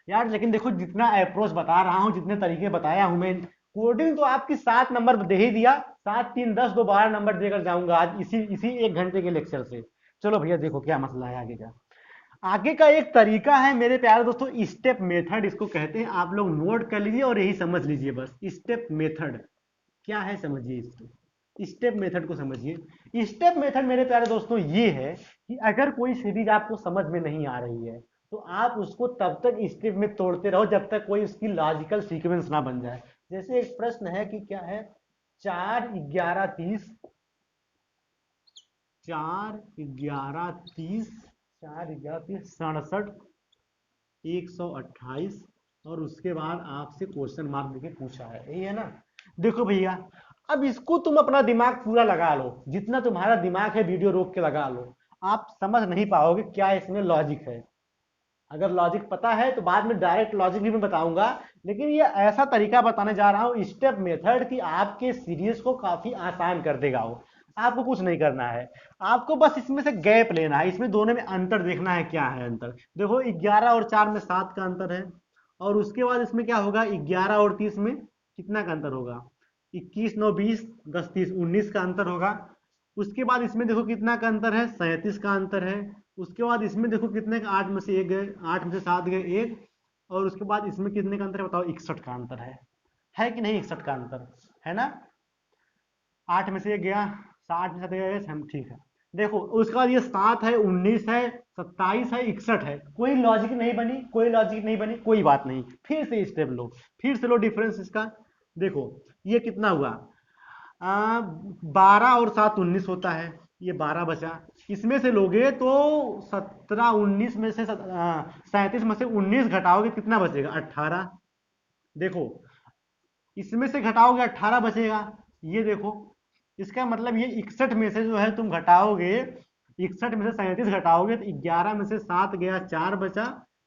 यार लेकिन देखो, जितना अप्रोच बता रहा हूं, जितने तरीके बताया हूं मैं, कोडिंग तो आपकी 7 नंबर दे ही दिया, 7 3 10 12 नंबर देकर जाऊंगा आज, इसी इसी 1 घंटे के लेक्चर से। चलो भैया देखो क्या मसला है आगे का। आगे का एक तरीका है मेरे प्यारे दोस्तों, स्टेप मेथड इसको कहते हैं। आप लोग नोट कर लीजिए और यही समझ लीजिए बस, स्टेप मेथड क्या है समझिए इसको, स्टेप मेथड को समझिए। स्टेप मेथड मेरे प्यारे दोस्तों ये है कि अगर कोई सीरीज आपको समझ में नहीं आ रही है, तो आप उसको तब तक स्टेप में तोड़ते रहो जब तक कोई उसकी लॉजिकल सीक्वेंस ना बन जाए। जैसे एक प्रश्न है कि क्या है, 4 11 30, 4 11 30, 4 11 30 67 128, और उसके बाद आपसे क्वेश्चन मार्क देके पूछा है, यही है ना? देखो भैया, अब इसको तुम अपना दिमाग पूरा लगा लो, जितना तुम्हारा दिमाग है वीडियो रोक के लगा लो। आप समझ नहीं पाओगे क्या इसमें लॉजिक है। अगर लॉजिक पता है तो बाद में डायरेक्ट लॉजिक भी मैं बताऊंगा, लेकिन ये ऐसा तरीका बताने जा रहा हूं, स्टेप मेथड, कि आपके सीरीज को काफी आसान कर देगा वो। आपको कुछ नहीं करना है, आपको बस इसमें से गैप लेना है, इसमें दोनों में अंतर देखना है, क्या है अंतर। देखो 11 और 4 में 7 का अंतर है, और उसके बाद इसमें क्या होगा, 11 और 30 में कितना का अंतर होगा, 21 9 20 10 30 19 का अंतर होगा। उसके बाद इसमें देखो कितना का अंतर है, 37 का अंतर है। उसके बाद इसमें देखो कितने का, 8 में से 1 गए, 8 में से 7 गए 1, और उसके बाद इसमें कितने का अंतर है बताओ, 61 का अंतर है कि नहीं? 61 का अंतर है ना? 8 में से 1 गया, 60 में से 7 गया, हम ठीक है। देखो उसके बाद ये 7 है, 19 है, 27 है, 61 है, कोई लॉजिक नहीं बनी, कोई लॉजिक नहीं बनी, कोई बात नहीं। फिर से स्टेप लो, फिर से लो डिफरेंस इसका। देखो ये कितना हुआ, 12 और 7 19 होता है, ये 12 बचा, इसमें से लोगे तो 17 19 में से 37 में से 19 घटाओगे कितना बचेगा? 18। देखो इसमें से घटाओगे 18 बचेगा। ये देखो इसका मतलब ये 61 में से जो है तुम घटाओगे, 61 में से 37 घटाओगे तो 11 में से 7 गया 4 बचा,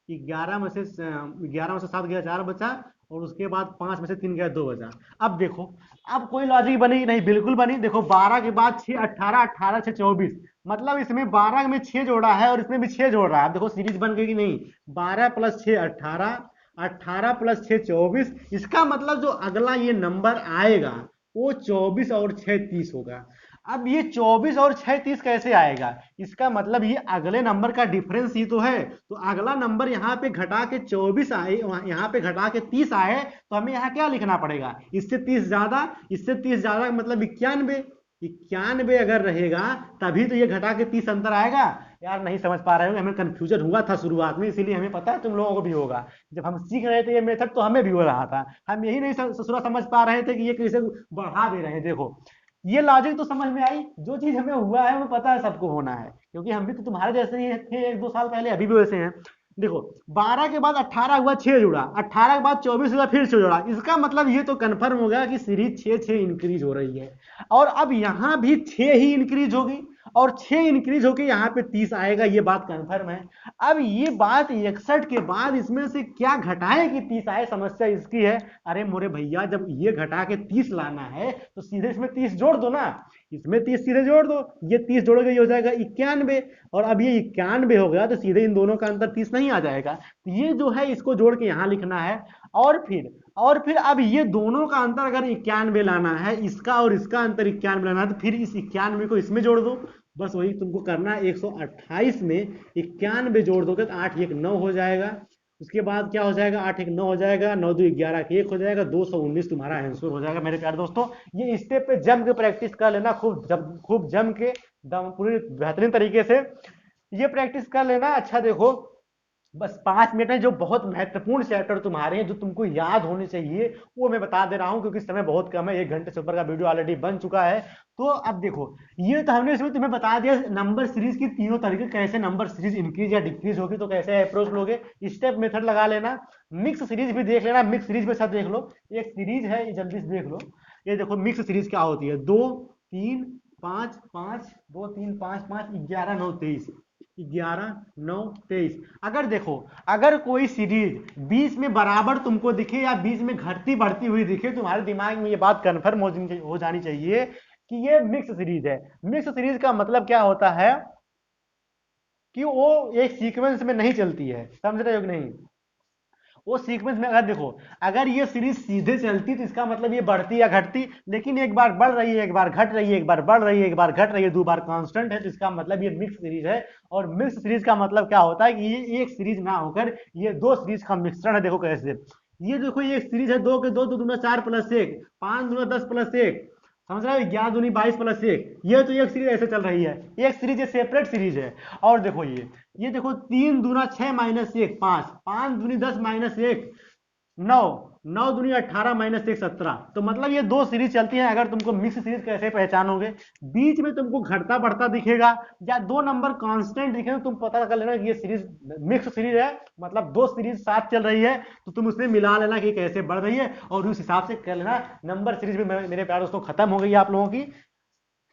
11 में से 7 गया 4 बचा, और उसके बाद 5 में से 3 गया 2 बचा। अब देखो अब कोई लॉजिक बनी नहीं? बिल्कुल बनी। देखो 12 के बाद 6 18, 18 6 24, मतलब इसमें 12 में 6 जोड़ा है और इसमें भी 6 जोड़ रहा है। अब देखो सीरीज बन गई कि नहीं? 12 प्लस 6 18, 18 प्लस 6 24। इसका मतलब जो अगला ये नंबर आएगा वो 24 और 6 30 होगा। अब ये 24 और 6 30 कैसे आएगा? इसका मतलब ये अगले नंबर का डिफरेंस ही तो है। तो अगला नंबर यहाँ पे घटा के 24 आए, यहाँ पे घटा के 30 आए, तो हमें यहाँ क्या लिखना पड़ेगा? इससे 30 ज्यादा, इससे 30 ज्यादा मतलब 91। 91 अगर रहेगा तभी तो ये घटा के 30 अंतर आएगा। यार नहीं समझ पा रहे हो, हमें कंफ्यूजन हुआ था शुरुआत में, इसीलिए हमें पता है तुम लोगों को भी होगा। जब हम सीख रहे थे ये मेथड तो हमें भी हो रहा था, हम यही नहीं समझ पा रहे थे कि ये कैसे बढ़ा दे रहे हैं। देखो ये लॉजिक तो समझ में आई, जो चीज हमें हुआ है वो पता है सबको होना है, क्योंकि हम भी तो तुम्हारे जैसे ही थे 1 2 साल पहले, अभी भी वैसे हैं। देखो 12 के बाद 18 हुआ 6 जुड़ा, 18 के बाद 24 हुआ फिर 6 जुड़ा। इसका मतलब ये तो कंफर्म हो गया कि सीरीज 6 6 इंक्रीज हो रही है। और अब यहाँ भी 6 ही इंक्रीज होगी और 6 इंक्रीज होके यहाँ पे 30 आएगा, ये बात कंफर्म है। अब ये बात 61 के बाद इसमें से क्या घटाए कि 30 आए, समस्या इसकी है। अरे मोरे भैया जब ये घटा के 30 लाना है तो सीधे इसमें 30 जोड़ दो ना, इसमें 30 सीधे जोड़ दो, ये 30 जोड़ोगे ये हो जाएगा 91। और अब ये 91 हो गया तो सीधे इन दोनों का अंतर 30 नहीं आ जाएगा? तो ये जो है इसको जोड़ के यहाँ लिखना है। और फिर अब ये दोनों का अंतर अगर 91 लाना है, इसका और इसका अंतर 91 लाना है, तो फिर इस 91 को इसमें जोड़ दो। बस वही तुमको करना है। 128 में 91 जोड़ दोगे तो 8 1 9 हो जाएगा। उसके बाद क्या हो जाएगा? 8 1 9 हो जाएगा, 9 2 11 के 1 हो जाएगा, 219 तुम्हारा आंसर हो जाएगा। मेरे प्यारे दोस्तों ये स्टेप पे जम के प्रैक्टिस कर लेना, खूब जम के पूरी बेहतरीन तरीके से ये प्रैक्टिस कर लेना। अच्छा देखो बस 5 मिनट में जो बहुत महत्वपूर्ण चैप्टर तुम्हारे हैं जो तुमको याद होने चाहिए वो मैं बता दे रहा हूं, क्योंकि समय बहुत कम है, 1 घंटे से ऊपर का वीडियो ऑलरेडी बन चुका है। तो अब देखो ये तो हमने इसमें तुम्हें बता दिया नंबर सीरीज की तीनों तरीके, कैसे नंबर सीरीज इंक्रीज या डिक्रीज होगी तो कैसे अप्रोच लोगे, स्टेप मेथड लगा लेना। मिक्स सीरीज भी देख लेना, मिक्स सीरीज में साथ देख लो। एक सीरीज है, ये जल्दी से देख लो। ये देखो मिक्स सीरीज क्या होती है? 2 3 5 5 2 3 5 5 11 9 23, 11 9 23। अगर देखो अगर कोई सीरीज बीच में बराबर तुमको दिखे या बीच में घटती बढ़ती हुई दिखे, तुम्हारे दिमाग में ये बात कंफर्म हो जानी चाहिए कि ये मिक्स सीरीज है। मिक्स सीरीज का मतलब क्या होता है कि वो एक सीक्वेंस में नहीं चलती है, समझ रहे हो कि नहीं? वो सीक्वेंस में अगर देखो अगर ये सीरीज सीधे चलती तो इसका मतलब ये बढ़ती या घटती, लेकिन एक बार बढ़ रही है एक बार घट रही है, एक बार बढ़ रही है एक बार घट रही है, 2 बार कांस्टेंट है, तो इसका मतलब ये मिक्स सीरीज है। और मिक्स सीरीज का मतलब क्या होता है कि ये एक सीरीज ना होकर ये 2 सीरीज का मिश्रण है। देखो कैसे, ये देखो ये एक सीरीज है, 2 के 2 दूना 4 प्लस 1, 5 दूना 10 प्लस 1, समझ रहे हो? 11 दूनी 22 प्लस 1, ये तो एक सीरीज ऐसे चल रही है, एक सीरीज ये सेपरेट सीरीज है। और देखो ये देखो 3 दूना 6 माइनस 1 5, 5 दूनी 10 माइनस 1 9, 9 दूनी 18 माइनस 1 17। तो मतलब ये 2 सीरीज चलती है। अगर तुमको मिक्स सीरीज कैसे पहचानोगे? बीच में तुमको घटता बढ़ता दिखेगा या 2 नंबर कांस्टेंट दिखे तो तुम पता कर लेना कि ये सीरीज मिक्स सीरीज है, मतलब 2 सीरीज साथ चल रही है, तो तुम उसमें मिला लेना कि कैसे बढ़ रही है और उस हिसाब से कर लेना। नंबर सीरीज में मेरे प्यारे दोस्तों खत्म हो गई आप लोगों की।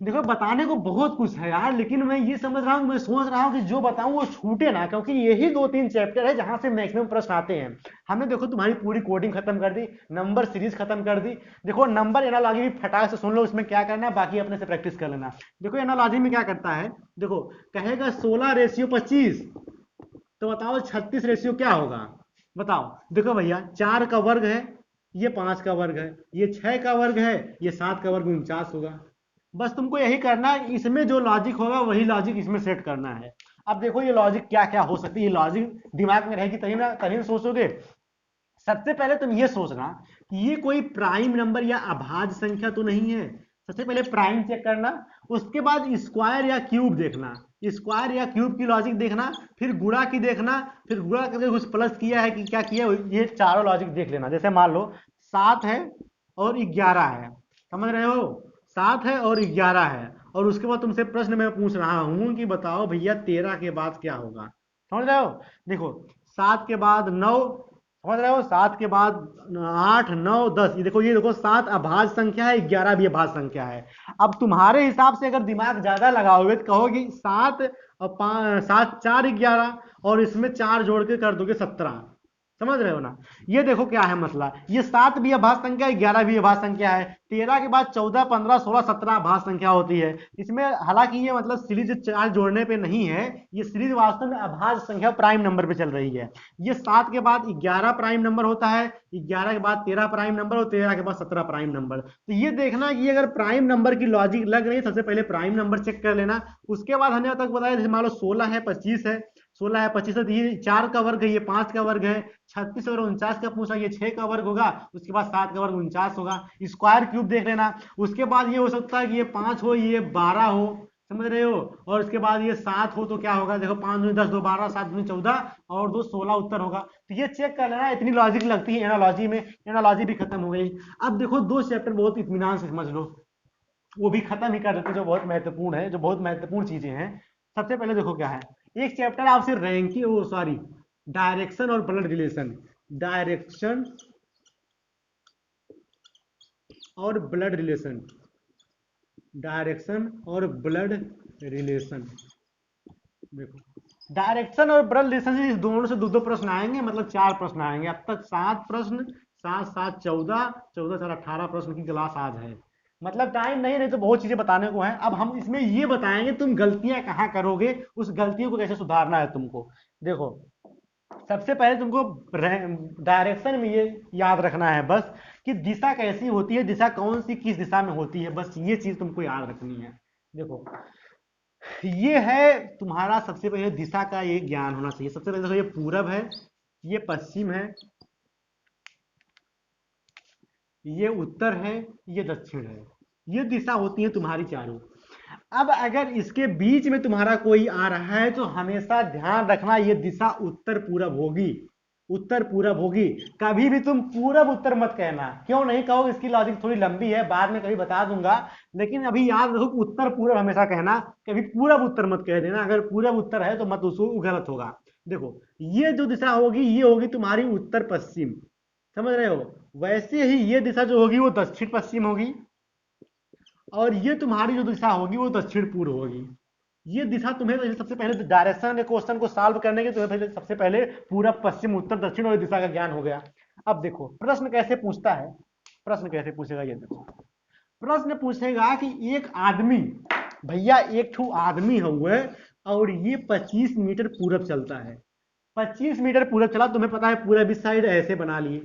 देखो बताने को बहुत कुछ है यार, लेकिन मैं ये समझ रहा हूँ, मैं सोच रहा हूँ कि जो बताऊं वो छूटे ना, क्योंकि यही 2 3 चैप्टर है जहां से मैक्सिमम प्रश्न आते हैं। हमने देखो तुम्हारी पूरी कोडिंग खत्म कर दी, नंबर सीरीज खत्म कर दी। देखो नंबर एनालॉजी भी फटाक से सुन लो, उसमें क्या करना है बाकी अपने से प्रैक्टिस कर लेना। देखो एनालॉजी में क्या करता है, देखो कहेगा 16:25, तो बताओ 36 क्या होगा? बताओ। देखो भैया 4 का वर्ग है, ये 5 का वर्ग है, ये 6 का वर्ग है, ये 7 का वर्ग 49 होगा। बस तुमको यही करना है, इसमें जो लॉजिक होगा वही लॉजिक इसमें सेट करना है। अब देखो ये लॉजिक क्या क्या हो सकती है, ये लॉजिक दिमाग में रहेगी तभी ना, तभी सोचोगे। सबसे पहले तुम ये सोचना कि ये कोई प्राइम नंबर या अभाज्य संख्या तो नहीं है। सबसे पहले प्राइम चेक करना, उसके बाद स्क्वायर या क्यूब देखना, स्क्वायर या क्यूब की लॉजिक देखना, फिर गुणा की देखना, फिर गुणा करके कुछ प्लस किया है कि क्या किया, ये चारों लॉजिक देख लेना। जैसे मान लो 7 है और 11 है, समझ रहे हो? 7 है और 11 है, और उसके बाद तुमसे प्रश्न मैं पूछ रहा हूं कि बताओ भैया 13 के बाद क्या होगा। समझ रहे हो? देखो 7 के बाद 9, समझ रहे हो, 7 के बाद 8 9 10, ये देखो 7 अभाज्य संख्या है, 11 भी अभाज्य संख्या है। अब तुम्हारे हिसाब से अगर दिमाग ज्यादा लगाओगे तो कहोगे 7 और 5 7 4 11 और इसमें 4 जोड़ के कर दोगे 17। समझ रहे हो ना? ये देखो क्या है मसला, ये 7 भी अभाज्य संख्या है, 11 भी अभाज्य संख्या है, 13 के बाद 14 15 16 17 अभाज्य संख्या होती है। इसमें हालांकि ये मतलब सीरीज 4 जोड़ने पे नहीं है, ये सीरीज वास्तव में अभाज्य संख्या प्राइम नंबर पे चल रही है। ये 7 के बाद 11 प्राइम नंबर होता है, 11 के बाद 13 प्राइम नंबर और 13 के बाद 17 प्राइम नंबर। तो ये देखना कि अगर प्राइम नंबर की लॉजिक लग रही है, सबसे पहले प्राइम नंबर चेक कर लेना। उसके बाद हमने तक बताया, जैसे मान लो 16 है 25 है, 16 है 25 है, तो ये 4 का वर्ग है, ये 5 का वर्ग है, 36 और 49 का पूछा, ये 6 का वर्ग होगा, उसके बाद 7 का वर्ग 49 होगा। स्क्वायर क्यूब देख लेना। उसके बाद ये हो सकता है कि ये 5 हो, ये 12 हो, समझ रहे हो, और उसके बाद ये 7 हो तो क्या होगा, देखो 5 दूनी 10 2 12 7 दूनी 14 और 2 16 उत्तर होगा। तो ये चेक कर लेना, इतनी लॉजिक लगती है एनालॉजी में। एनालॉजी भी खत्म हो गई। अब देखो 2 चैप्टर बहुत इत्मीनान से समझ लो, वो भी खत्म ही कर देते, जो बहुत महत्वपूर्ण है, जो बहुत महत्वपूर्ण चीजें हैं। सबसे पहले देखो क्या है, एक चैप्टर आपसे रैंकिंग, ओ सॉरी, डायरेक्शन और ब्लड रिलेशन, डायरेक्शन और ब्लड रिलेशन, डायरेक्शन और ब्लड रिलेशन। देखो डायरेक्शन और ब्लड रिलेशन, इस दोनों से दो दो प्रश्न आएंगे, मतलब 4 प्रश्न आएंगे। अब तक 7 प्रश्न, 7 7 14, 14 4 18 प्रश्न की क्लास आज है। मतलब टाइम नहीं रहे तो बहुत चीजें बताने को है। अब हम इसमें ये बताएंगे तुम गलतियां कहाँ करोगे, उस गलतियों को कैसे सुधारना है तुमको। देखो सबसे पहले तुमको डायरेक्शन में ये याद रखना है बस, कि दिशा कैसी होती है, दिशा कौन सी किस दिशा में होती है, बस ये चीज तुमको याद रखनी है। देखो ये है तुम्हारा, सबसे पहले दिशा का ये ज्ञान होना चाहिए। सबसे पहले देखो, ये पूरब है, ये पश्चिम है, ये उत्तर है, ये दक्षिण है। ये दिशा होती है तुम्हारी चारों। अब अगर इसके बीच में तुम्हारा कोई आ रहा है तो हमेशा ध्यान रखना, ये दिशा उत्तर पूरब होगी, उत्तर पूरब होगी। कभी भी तुम पूरब उत्तर मत कहना। क्यों नहीं कहोगे, इसकी लॉजिक थोड़ी लंबी है, बाद में कभी बता दूंगा, लेकिन अभी याद रखो उत्तर पूरब हमेशा कहना, कभी पूरब उत्तर मत कह देना। अगर पूरब उत्तर है तो मत, उसको गलत होगा। देखो ये जो दिशा होगी, ये होगी तुम्हारी उत्तर पश्चिम, समझ रहे हो। वैसे ही ये दिशा जो होगी वो दक्षिण पश्चिम होगी, और ये तुम्हारी जो दिशा होगी वो दक्षिण पूर्व होगी। ये दिशा तुम्हें सबसे पहले डायरेक्शन के क्वेश्चन को सॉल्व करने के, तुम्हें पहले सबसे पहले पूरब पश्चिम उत्तर दक्षिण और दिशा का ज्ञान हो गया। अब देखो प्रश्न कैसे पूछता है, प्रश्न कैसे पूछेगा ये देखो। प्रश्न पूछेगा कि एक आदमी, भैया एक ठू आदमी हुए और ये 25 मीटर पूरब चलता है, 25 मीटर पूरब चला, तुम्हें पता है पूरब इस साइड ऐसे बना लिए,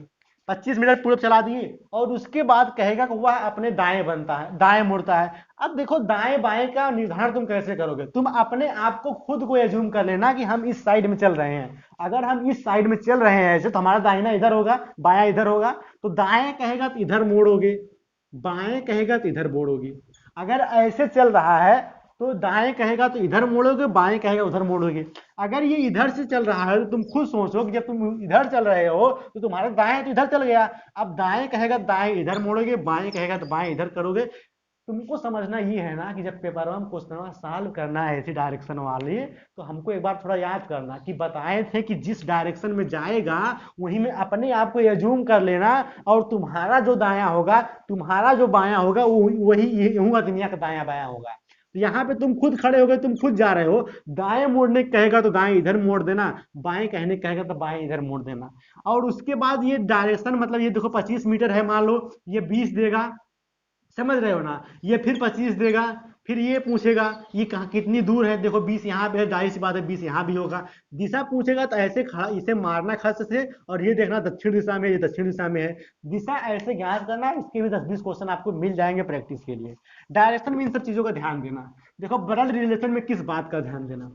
25 मीटर पूरब चला दिए, और उसके बाद कहेगा कि वह अपने दाएं बनता है, दाएं मुड़ता है। अब देखो दाएं बाएं का निर्धारण तुम कैसे करोगे, तुम अपने आप को खुद को एज्यूम कर लेना कि हम इस साइड में चल रहे हैं। अगर हम इस साइड में चल रहे हैं ऐसे, तो हमारा दाहिना इधर होगा, बायां इधर होगा, तो दाएं कहेगा तो इधर मोड़ोगे, बाएं कहेगा तो इधर मोड़ोगे। अगर ऐसे चल रहा है तो दाएं कहेगा तो इधर मोड़ोगे, बाएं कहेगा उधर मोड़ोगे। अगर ये इधर से चल रहा है तो तुम खुद सोचो कि जब तुम इधर चल रहे हो तो तुम्हारा दाएं तो इधर चल गया, अब दाएं कहेगा दाएं इधर मोड़ोगे, बाएं कहेगा तो बाएं इधर करोगे। तुमको समझना ये है ना कि जब पेपर में क्वेश्चन सॉल्व करना है ऐसी डायरेक्शन वाले, तो हमको एक बार थोड़ा याद करना कि बताए थे कि जिस डायरेक्शन में जाएगा वहीं में अपने आप को एज्यूम कर लेना, और तुम्हारा जो दाया होगा, तुम्हारा जो बायां होगा वही दुनिया का दाया बायां होगा। तो यहाँ पे तुम खुद खड़े हो गए, तुम खुद जा रहे हो, दाएं मोड़ने कहेगा तो दाएं इधर मोड़ देना, बाएं कहने कहेगा तो बाएं इधर मोड़ देना। और उसके बाद ये डायरेक्शन, मतलब ये देखो 25 मीटर है, मान लो ये 20 देगा, समझ रहे हो ना, ये फिर 25 देगा, फिर ये पूछेगा ये कहाँ कितनी दूर है, देखो 20 यहाँ पे है, जाहिर सी बात है 20 यहाँ भी होगा। दिशा पूछेगा तो ऐसे खड़ा, इसे मारना खर्च से, और ये देखना दक्षिण दिशा में, ये दक्षिण दिशा में है। दिशा ऐसे ज्ञात करना, इसके भी 10-20 क्वेश्चन आपको मिल जाएंगे प्रैक्टिस के लिए। डायरेक्शन में इन सब चीजों का ध्यान देना। देखो ब्लड रिलेशन में किस बात का ध्यान देना,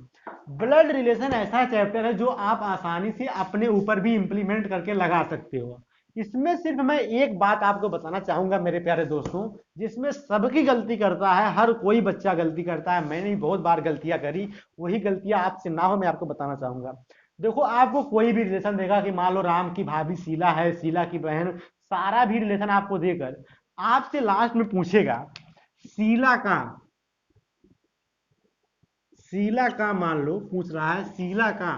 ब्लड रिलेशन ऐसा चैप्टर है जो आप आसानी से अपने ऊपर भी इंप्लीमेंट करके लगा सकते हो। इसमें सिर्फ मैं एक बात आपको बताना चाहूंगा मेरे प्यारे दोस्तों, जिसमें सबकी गलती करता है, हर कोई बच्चा गलती करता है, मैंने भी बहुत बार गलतियां करी, वही गलतियां आपसे ना हो मैं आपको बताना चाहूंगा। देखो आपको कोई भी रिलेशन देगा कि मान लो राम की भाभी शीला है, शीला की बहन, सारा भी रिलेशन आपको देकर आपसे लास्ट में पूछेगा शीला का शीला का मान लो पूछ रहा है, शीला का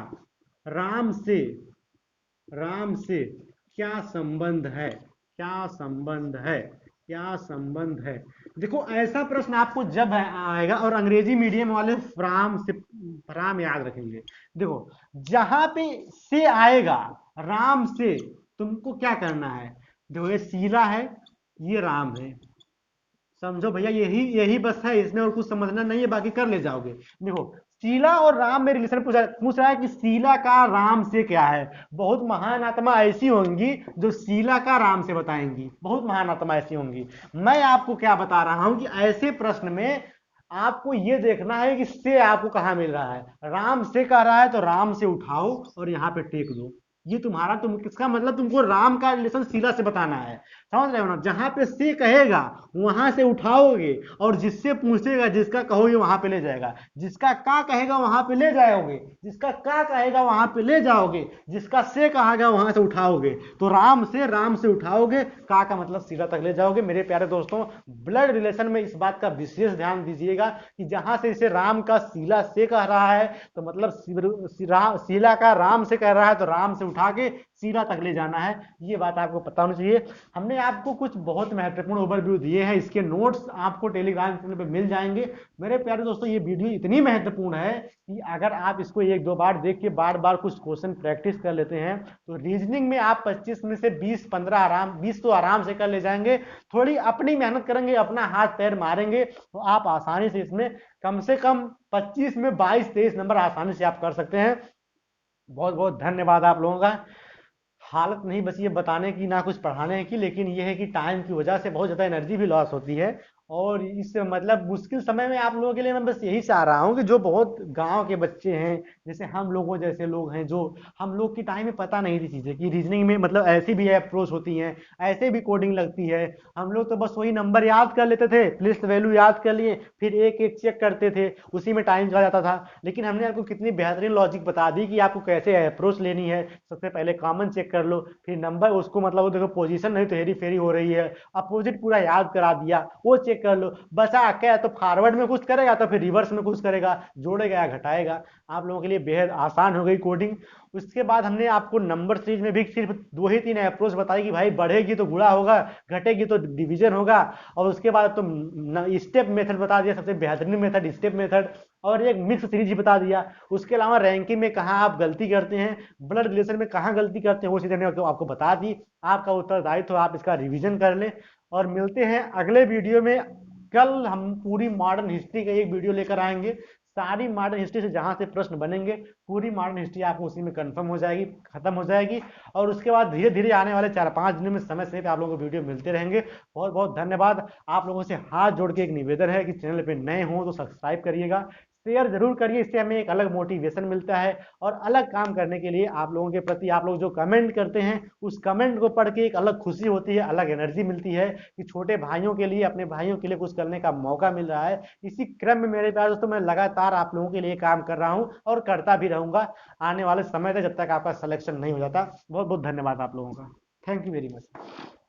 राम से, राम से क्या संबंध है, क्या संबंध है, क्या संबंध है। देखो ऐसा प्रश्न आपको जब आएगा, और अंग्रेजी मीडियम वाले फ्राम से, फ्राम याद रखेंगे। देखो जहां पे से आएगा राम से, तुमको क्या करना है, देखो ये शीला है, ये राम है, समझो भैया, यही यही बस है, इसमें और कुछ समझना नहीं है, बाकी कर ले जाओगे। देखो शीला और राम में रिलेशन पूछ रहा है कि शीला का राम से क्या है। बहुत महान आत्मा ऐसी होंगी जो शीला का राम से बताएंगी, बहुत महान आत्मा ऐसी होंगी। मैं आपको क्या बता रहा हूं कि ऐसे प्रश्न में आपको ये देखना है कि से आपको कहां मिल रहा है। राम से कह रहा है तो राम से उठाओ और यहाँ पे टेक दो, ये तुम्हारा, तुम किसका मतलब, तुमको राम का रिलेशन शीला से बताना है, समझ रहे हो ना। जहां पे से कहेगा वहां से उठाओगे, और जिससे पूछेगा जिसका कहोगे वहां पे ले जाएगा, जिसका का कहेगा वहां पे ले जाओगे, जिसका का कहेगा वहां पे ले जाओगे, जिसका से कहेगा वहां से उठाओगे। तो राम से उठाओगे, का मतलब शीला तक ले जाओगे। मेरे प्यारे दोस्तों, ब्लड रिलेशन में इस बात का विशेष ध्यान दीजिएगा कि जहां से इसे राम का शीला से कह रहा है तो मतलब शीला का राम से कह रहा है तो राम से उठा के शीला तक ले जाना है, ये बात आपको पता होनी चाहिए। हमने आपको कुछ बहुत महत्वपूर्ण ओवरव्यू दिए हैं, इसके नोट्स आपको टेलीग्राम चैनल पे मिल जाएंगे। मेरे प्यारे दोस्तों, ये वीडियो इतनी महत्वपूर्ण है कि अगर आप इसको एक दो बार देख के बार बार कुछ क्वेश्चन प्रैक्टिस कर लेते हैं तो रीजनिंग में आप 25 में से 20-15 आराम 20 तो आराम से कर ले जाएंगे। थोड़ी अपनी मेहनत करेंगे, अपना हाथ पैर मारेंगे तो आप आसानी से इसमें कम से कम 25 में 22-23 नंबर आसानी से आप कर सकते हैं। बहुत बहुत धन्यवाद आप लोगों का। हालत नहीं बस ये बताने की ना कुछ पढ़ाने की, लेकिन ये है कि टाइम की वजह से बहुत ज़्यादा एनर्जी भी लॉस होती है, और इस मतलब मुश्किल समय में आप लोगों के लिए मैं बस यही चाह रहा हूँ कि जो बहुत गांव के बच्चे हैं, जैसे हम लोगों जैसे लोग हैं, जो हम लोग की टाइम में पता नहीं थी चीज़ें कि रीजनिंग में मतलब ऐसी भी अप्रोच होती हैं, ऐसे भी कोडिंग लगती है। हम लोग तो बस वही नंबर याद कर लेते थे, लिस्ट वैल्यू याद कर लिए, फिर एक एक चेक करते थे, उसी में टाइम चला जाता था। लेकिन हमने आपको कितनी बेहतरीन लॉजिक बता दी कि आपको कैसे अप्रोच लेनी है। सबसे पहले कॉमन चेक कर लो, फिर नंबर उसको मतलब वो देखो पोजीशन नहीं तो हेरी फेरी हो रही है, अपोजिट पूरा याद करा दिया, वो चेक कर लो। बचा क्या, तो फॉरवर्ड में कुछ करेगा तो फिर रिवर्स में कुछ करेगा, जोड़ेगा या घटाएगा। आप लोगों के लिए बेहद आसान हो गई कोडिंग। उसके बाद हमने आपको नंबर सीरीज में भी सिर्फ 2 ही 3 अप्रोच बताई कि भाई बढ़ेगी तो गुणा होगा, घटेगी तो डिवीजन होगा, और उसके बाद तो स्टेप मेथड बता दिया, सबसे बेहतरीन मेथड स्टेप मेथड, और एक मिक्स सीरीज ही बता दिया। उसके अलावा रैंकिंग में कहाँ आप गलती करते हैं, ब्लड रिलेशन में कहाँ गलती करते हैं, वो चीजें आपको बता दी। आपका उत्तरदायित्व आप इसका रिवीजन कर लें। और मिलते हैं अगले वीडियो में। कल हम पूरी मॉडर्न हिस्ट्री का एक वीडियो लेकर आएंगे, सारी मॉडर्न हिस्ट्री से जहां से प्रश्न बनेंगे, पूरी मॉडर्न हिस्ट्री आपको उसी में कंफर्म हो जाएगी, खत्म हो जाएगी। और उसके बाद धीरे धीरे आने वाले 4-5 दिनों में समय समय पे आप लोगों को वीडियो मिलते रहेंगे। बहुत बहुत धन्यवाद। आप लोगों से हाथ जोड़ के एक निवेदन है कि चैनल पे नए हो तो सब्सक्राइब करिएगा, शेयर जरूर करिए, इससे हमें एक अलग मोटिवेशन मिलता है, और अलग काम करने के लिए आप लोगों के प्रति आप लोग जो कमेंट करते हैं उस कमेंट को पढ़ के एक अलग खुशी होती है, अलग एनर्जी मिलती है कि छोटे भाइयों के लिए, अपने भाइयों के लिए कुछ करने का मौका मिल रहा है। इसी क्रम में मेरे प्यारे दोस्तों, मैं लगातार आप लोगों के लिए काम कर रहा हूं और करता भी रहूंगा आने वाले समय तक, जब तक आपका सिलेक्शन नहीं हो जाता। बहुत बहुत धन्यवाद आप लोगों का। Thank you very much.